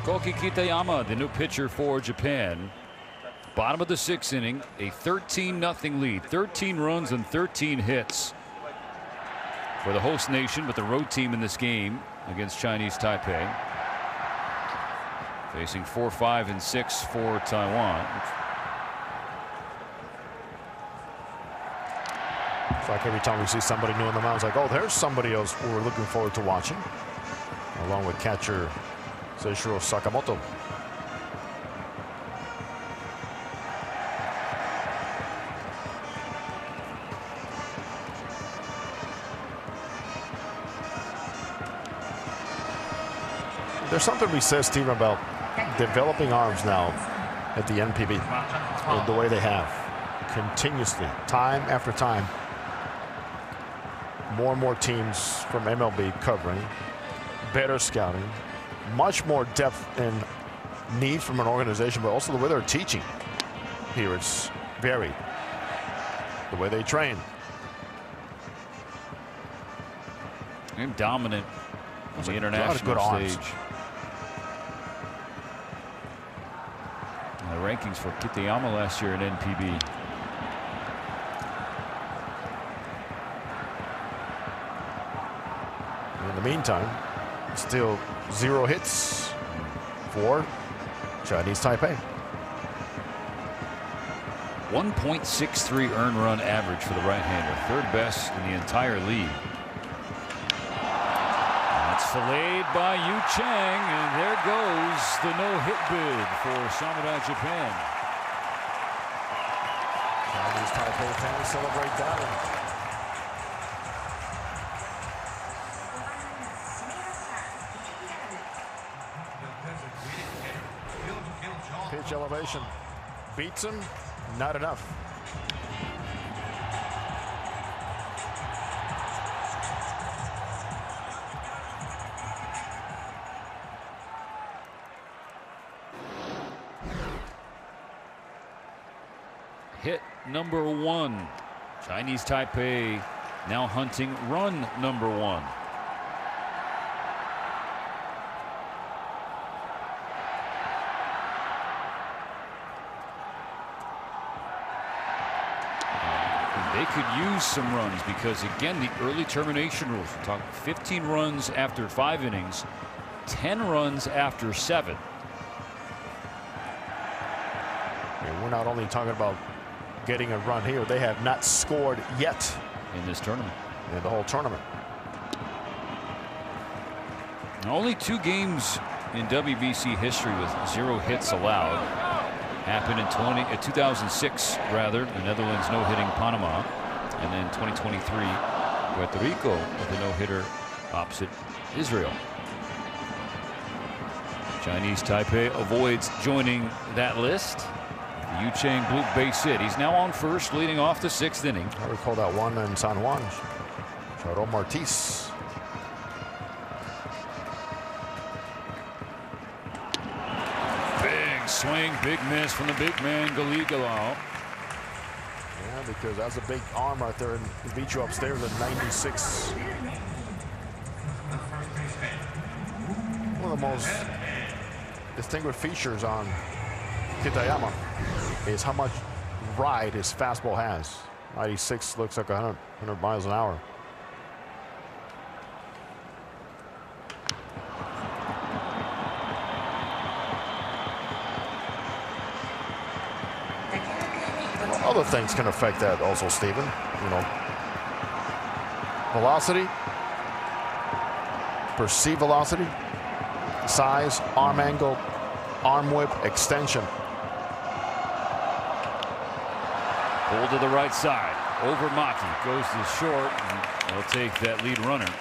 Koki Kitayama, the new pitcher for Japan. Bottom of the 6th inning, a 13-0 lead. 13 runs and 13 hits for the host nation, but the road team in this game against Chinese Taipei. Facing 4, 5, and 6 for Taiwan. It's like every time we see somebody new on the mound, it's like, oh, there's somebody else we're looking forward to watching. Along with catcher Seishiro Sakamoto. There's something we said, Stephen, about developing arms now at the NPB. The way they have. Continuously, time after time. More and more teams from MLB covering. Better scouting. Much more depth and need from an organization, but also the way they're teaching. Here it's varied. The way they train. And dominant on the international stage. The rankings for Kitayama last year in NPB. In the meantime, still 0 hits for Chinese Taipei. 1.63 earned run average for the right-hander, 3rd best in the entire league. That's filleted by Yu Chang, and there goes the no-hit bid for Samurai Japan. Chinese Taipei fans celebrate that one. Pitch elevation beats him, not enough. Hit number 1. Chinese Taipei now hunting run number 1. They could use some runs because, again, the early termination rules. We're talking 15 runs after 5 innings, 10 runs after 7. And we're not only talking about getting a run here, they have not scored yet in this tournament. In the whole tournament. Only 2 games in WBC history with 0 hits allowed. Happened in 2006, rather. The Netherlands no-hitting Panama. And then 2023, Puerto Rico with a no-hitter opposite Israel. Chinese Taipei avoids joining that list. Yu Chang blew base hit. He's now on first, leading off the 6th inning. I recall that one in San Juan. Charo Martis. Swing, big miss from the big man, Gallegalo. Yeah, because that's a big arm right there, and he beat you upstairs at 96. One of the most distinguished features on Kitayama is how much ride his fastball has. 96 looks like 100 miles an hour. Other things can affect that also, Stephen. You know, velocity, perceived velocity, size, arm angle, arm whip, extension. Pull to the right side. Over Maki. Goes to short. And they'll take that lead runner.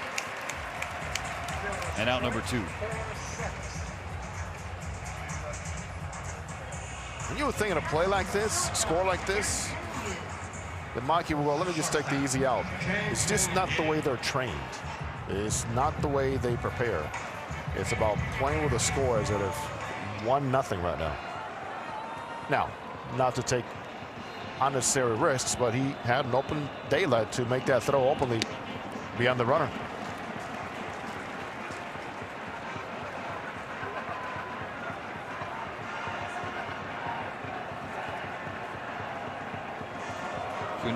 And out number 2. When you were thinking a play like this, score like this, the Maki will go, let me just take the easy out. It's just not the way they're trained. It's not the way they prepare. It's about playing with a score as if 1-0 right now. Now, not to take unnecessary risks, but he had an open daylight to make that throw openly beyond the runner.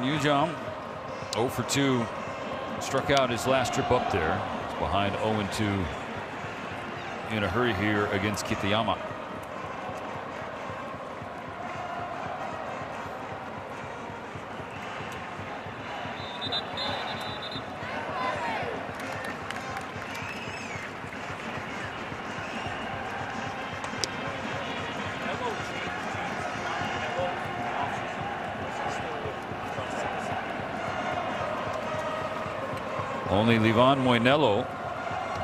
And Yujong, 0 for 2, struck out his last trip up there. It's behind 0-2 in a hurry here against Kitayama. Only Livan Moinelo,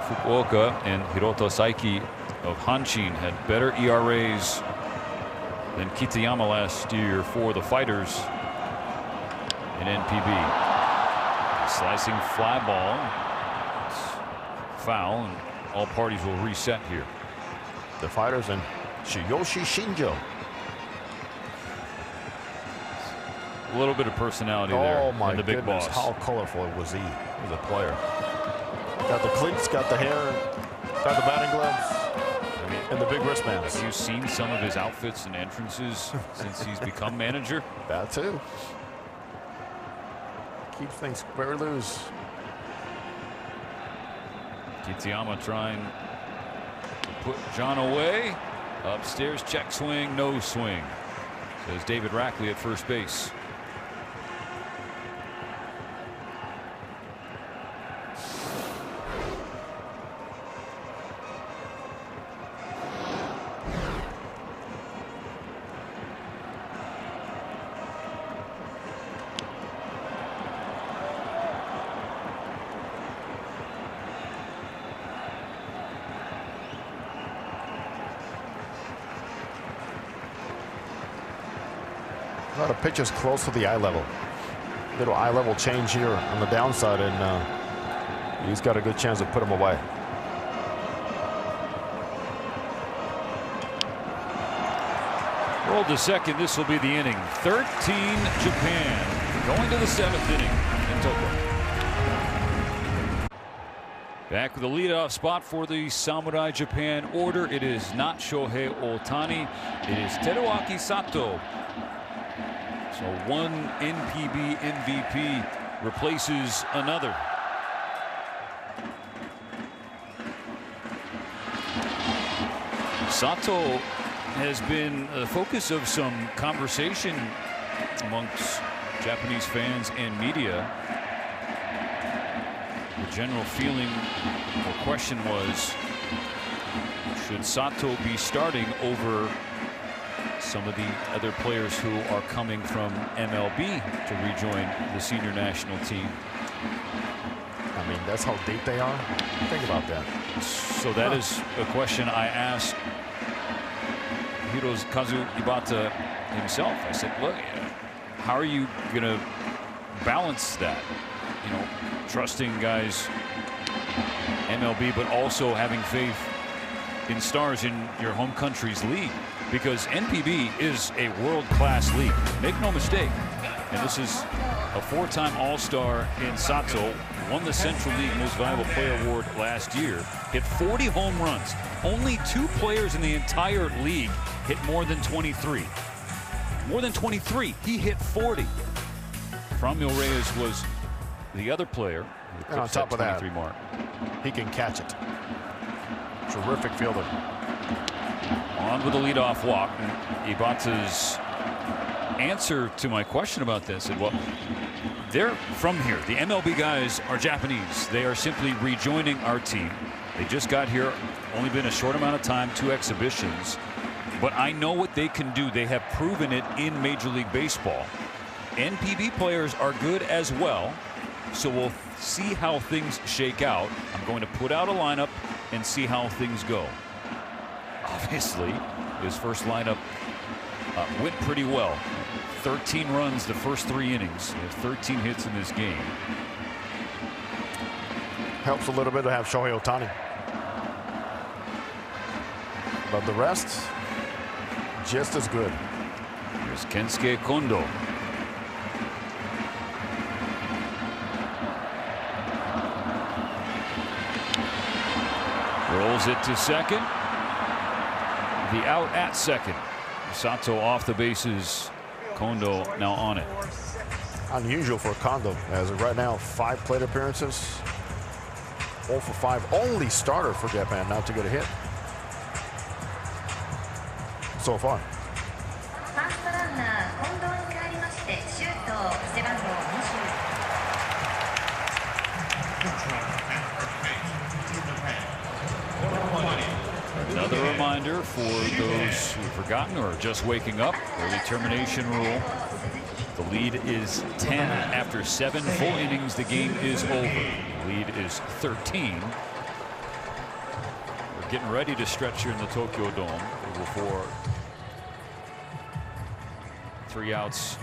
Fukuoka, and Hiroto Saiki of Hanshin had better ERAs than Kitayama last year for the Fighters in NPB. Slicing fly ball. It's foul, and all parties will reset here. The Fighters and Shiyoshi Shinjo. A little bit of personality there. Oh my and the big goodness, boss. how colorful was he as a player? Got the cleats, got the hair, got the batting gloves, and the big wristbands. Have you seen some of his outfits and entrances since he's become manager? That too. Keeps things very loose. Kitayama trying to put John away. Upstairs, check swing, no swing. Says David Rackley at first base. A lot of pitches close to the eye level. Little eye level change here on the downside, and he's got a good chance to put him away. Rolled to second. This will be the inning. 13 Japan going to the 7th inning in Tokyo. Back with the leadoff spot for the Samurai Japan order. It is not Shohei Ohtani. It is Teruaki Sato. So one NPB MVP replaces another. Sato has been the focus of some conversation amongst Japanese fans and media. The general feeling or question was, should Sato be starting over some of the other players who are coming from MLB to rejoin the senior national team? I mean, that's how deep they are. Think about that. So that is a question I asked Hirokazu Ibata himself. I said, look, how are you going to balance that? You know, trusting guys MLB, but also having faith in stars in your home country's league, because NPB is a world-class league. Make no mistake. And this is a 4-time All-Star in Sato. Won the Central League Most Valuable Player Award last year. Hit 40 home runs. Only 2 players in the entire league hit more than 23. More than 23. He hit 40. Franmil Reyes was the other player. And on top of that, mark. He can catch it. Terrific fielder. On with the leadoff walk. And Ibata's answer to my question about this said, well, they're from here. The MLB guys are Japanese. They are simply rejoining our team. They just got here, only been a short amount of time, 2 exhibitions. But I know what they can do. They have proven it in Major League Baseball. NPB players are good as well. So we'll see how things shake out. I'm going to put out a lineup and see how things go. Obviously, his first lineup went pretty well. 13 runs the first 3 innings. He has 13 hits in this game. Helps a little bit to have Shohei Ohtani. But the rest, just as good. Here's Kensuke Kondo. Rolls it to second. The out at second. Sato off the bases. Kondo now on it. unusual for Kondo, as of right now, 5 plate appearances, 0 for 5, only starter for Japan not to get a hit so far. Another reminder for those who've forgotten or are just waking up, early termination rule. The lead is 10 after 7 full innings. The game is over. The lead is 13. We're getting ready to stretch here in the Tokyo Dome before 3 outs.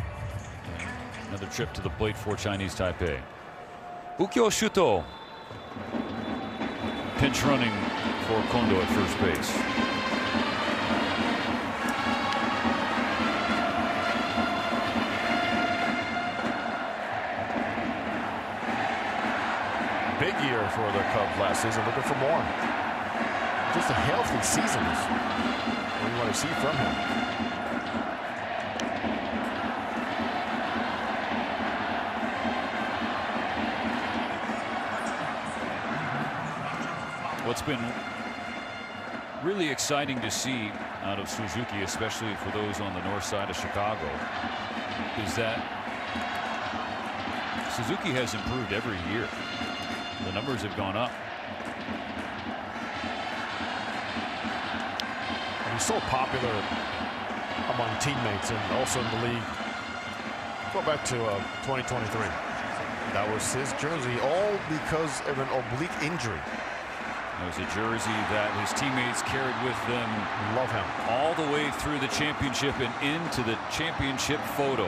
Another trip to the plate for Chinese Taipei. Ukyo Shuto pinch running for Kondo at first base. Big year for the Cubs last season, looking for more. Just a healthy season is what you want to see from him. What's been really exciting to see out of Suzuki, especially for those on the north side of Chicago, is that Suzuki has improved every year. The numbers have gone up. And he's so popular among teammates and also in the league. Go back to 2023. That was his jersey, all because of an oblique injury. It was a jersey that his teammates carried with them. Love him. All the way through the championship and into the championship photo.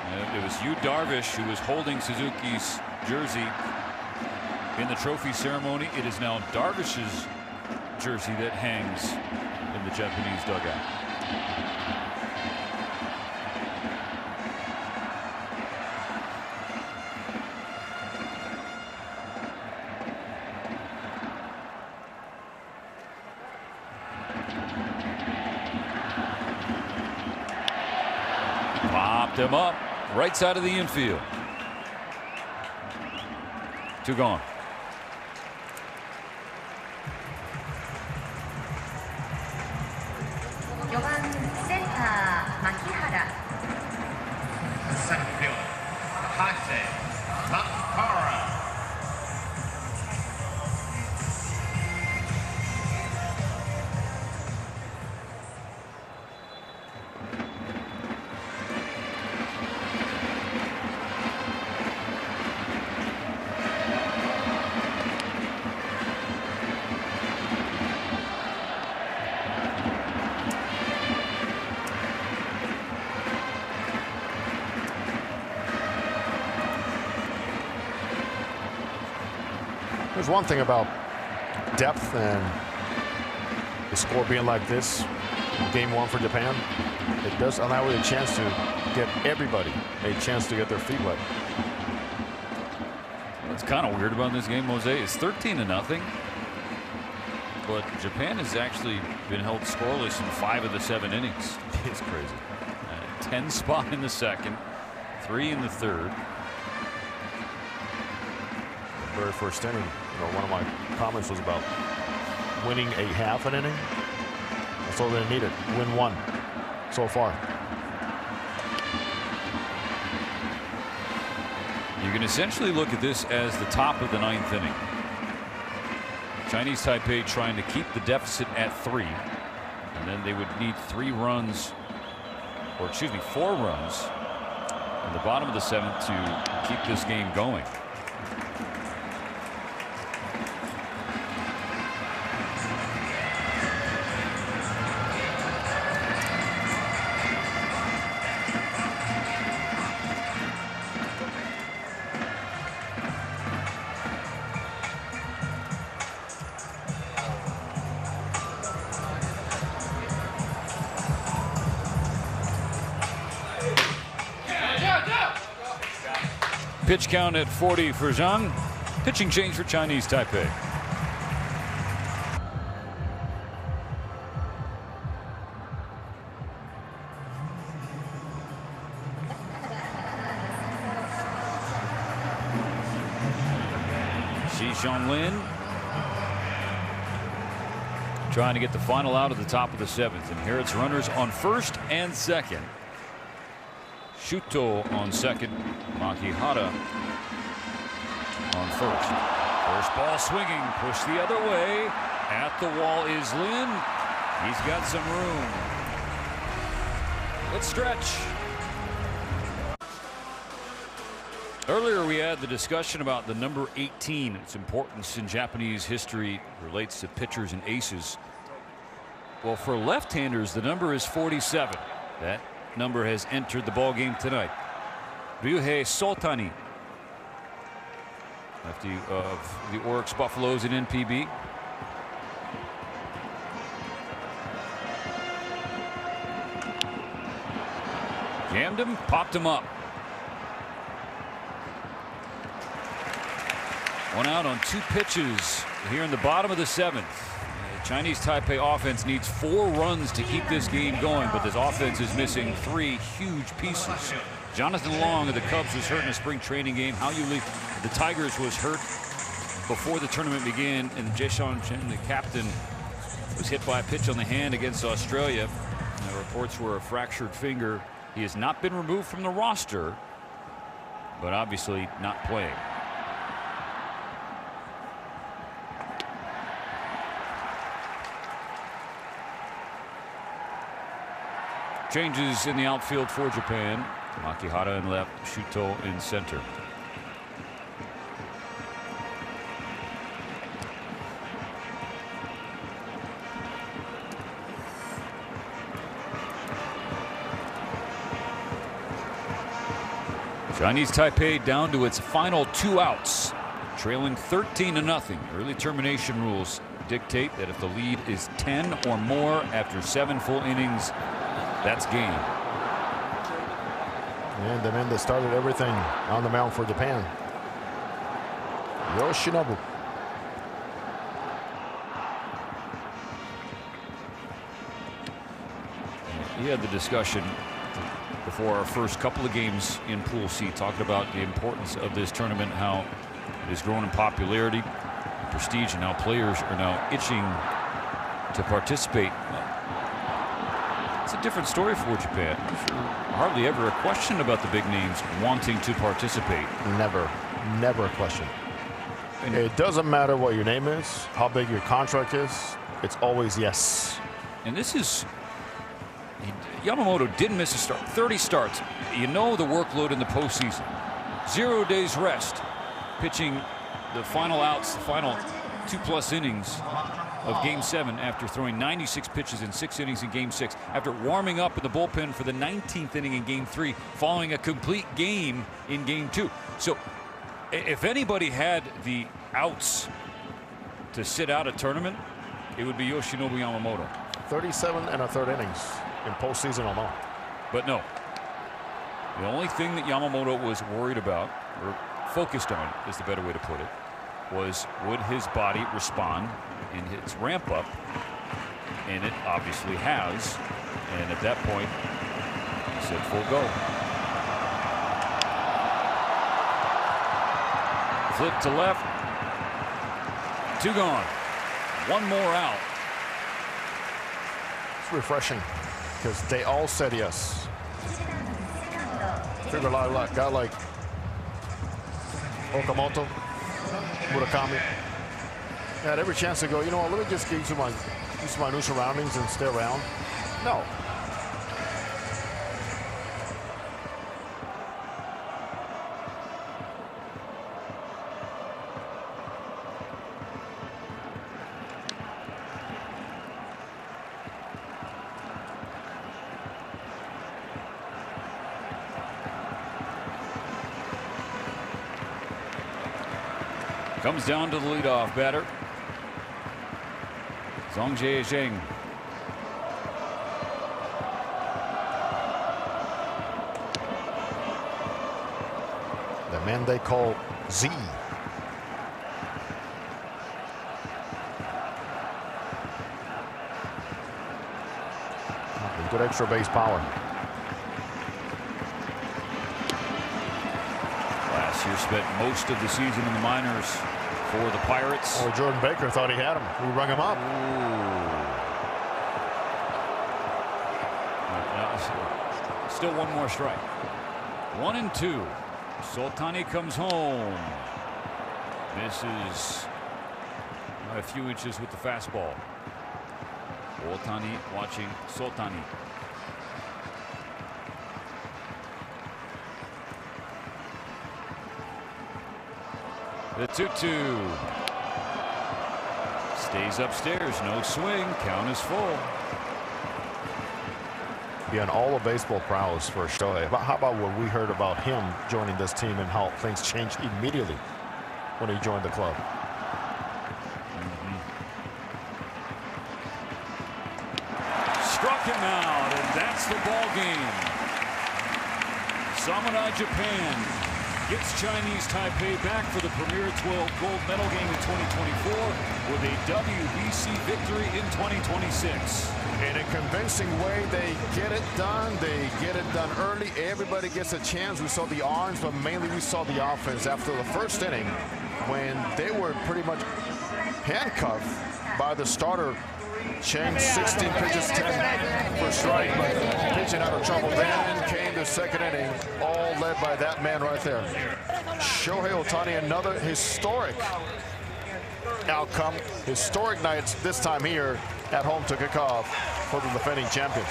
And it was Yu Darvish who was holding Suzuki's jersey in the trophy ceremony. It is now Darvish's jersey that hangs in the Japanese dugout. Popped him up right side of the infield. 2 gone. There's one thing about depth and the score being like this, game 1 for Japan. It does allow you a chance to get everybody a chance to get their feet wet. What's kind of weird about this game, Jose, is 13-0. But Japan has actually been held scoreless in 5 of the 7 innings. It's crazy. 10 spot in the second, 3 in the third. Very first inning, one of my comments was about winning a half an inning. That's all they needed. Win 1 so far. You can essentially look at this as the top of the 9th inning. Chinese Taipei trying to keep the deficit at 3, and then they would need 4 runs in the bottom of the 7th to keep this game going. Pitch count at 40 for Zhang. Pitching change for Chinese Taipei. Ji-Sean Lin trying to get the final out at the top of the 7th. And here it's runners on first and second. Shuto on second. Makihara on first. First ball swinging. Push the other way. At the wall is Lin. He's got some room. Let's stretch. Earlier we had the discussion about the number 18. Its importance in Japanese history relates to pitchers and aces. Well, for left-handers, the number is 47. That number has entered the ball game tonight. Ryuhei Sotani, lefty of the Oryx Buffaloes in NPB. Jammed him, popped him up. One out on 2 pitches here in the bottom of the 7th. The Chinese Taipei offense needs 4 runs to keep this game going, but this offense is missing 3 huge pieces. Jonathan Long of the Cubs was hurt in a spring training game. Hao Yu Lee of the Tigers was hurt before the tournament began, and Jae-Sean Chen, the captain, was hit by a pitch on the hand against Australia. And the reports were a fractured finger. He has not been removed from the roster, but obviously not playing. Changes in the outfield for Japan. Makihara in left, Shuto in center. Chinese Taipei down to its final 2 outs, trailing 13-0. Early termination rules dictate that if the lead is 10 or more after 7 full innings, that's game. And the man that started everything on the mound for Japan, Yoshinobu. He had the discussion before our first couple of games in Pool C, talking about the importance of this tournament, how it has grown in popularity, prestige, and how players are now itching to participate. It's a different story for Japan. Hardly ever a question about the big names wanting to participate. Never a question. And it doesn't matter what your name is, how big your contract is, it's always yes. And this is, Yamamoto didn't miss a start. 30 starts. You know the workload in the postseason. 0 days rest. Pitching the final outs, the final 2+ innings of Game 7 after throwing 96 pitches in 6 innings in Game 6. After warming up in the bullpen for the 19th inning in Game 3, following a complete game in Game 2. So if anybody had the outs to sit out a tournament, it would be Yoshinobu Yamamoto. 37 1/3 innings in postseason alone. But no. The only thing that Yamamoto was worried about, or focused on is the better way to put it, was would his body respond in its ramp up, and it obviously has. And at that point, he said full go. Flip to left. 2 gone. 1 more out. It's refreshing because they all said yes. Figure a lot of luck. Guy like Okamoto, Murakami had every chance to go, you know what, let me just get used to my new surroundings and stay around. No. Comes down to the leadoff batter, Zhong Jiesheng. The man they call Z. Good extra base power. Last year spent most of the season in the minors for the Pirates. Oh, Jordan Baker thought he had him. We rung him up. Still one more strike. 1-2. Soltani comes home. Misses a few inches with the fastball. Otani watching Soltani. The 2-2. Stays upstairs. No swing. Count is full. An all of baseball prowess for Shohei. How about what we heard about him joining this team and how things changed immediately when he joined the club? Struck him out, and that's the ball game. Samurai Japan gets Chinese Taipei back for the Premier 12 gold medal game in 2024 with a WBC victory in 2026. In a convincing way, they get it done. They get it done early. Everybody gets a chance. We saw the arms, but mainly we saw the offense after the first inning when they were pretty much handcuffed by the starter. Chang, 16 pitches, 10 for strike, but pitching out of trouble. Then came the second inning, all led by that man right there. Shohei Otani, another historic outcome. Historic nights this time here at home to kick off for the defending champions.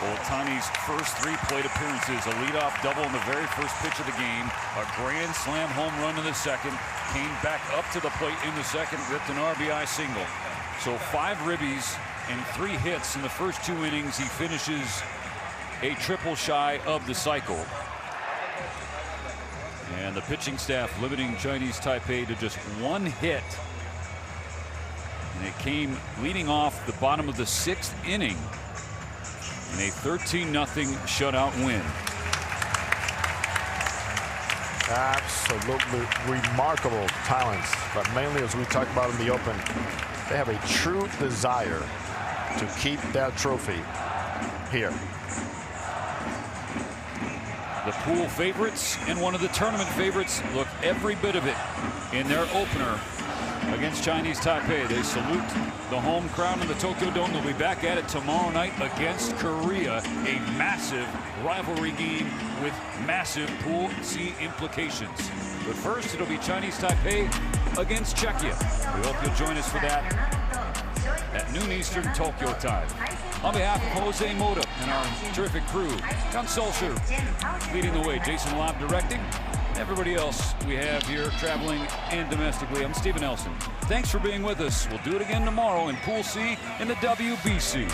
Otani's first 3 plate appearances, a leadoff double in the very first pitch of the game, a grand slam home run in the second, came back up to the plate in the second, ripped an RBI single. So 5 ribbies and 3 hits in the first 2 innings. He finishes a triple shy of the cycle. And the pitching staff limiting Chinese Taipei to just 1 hit. And it came leading off the bottom of the 6th inning in a 13-0 shutout win. Absolutely remarkable talents, but mainly, as we talked about in the open, they have a true desire to keep that trophy here. The pool favorites and one of the tournament favorites look every bit of it in their opener against Chinese Taipei. They salute the home crowd in the Tokyo Dome. They'll be back at it tomorrow night against Korea, a massive rivalry game with massive Pool C implications. But first, it'll be Chinese Taipei against Czechia. We hope you'll join us for that at noon Eastern Tokyo time. On behalf of Jose Mota and our terrific crew, John Solskjaer leading the way, Jason Lobb directing, everybody else we have here traveling and domestically. I'm Stephen Nelson. Thanks for being with us. We'll do it again tomorrow in Pool C in the WBC.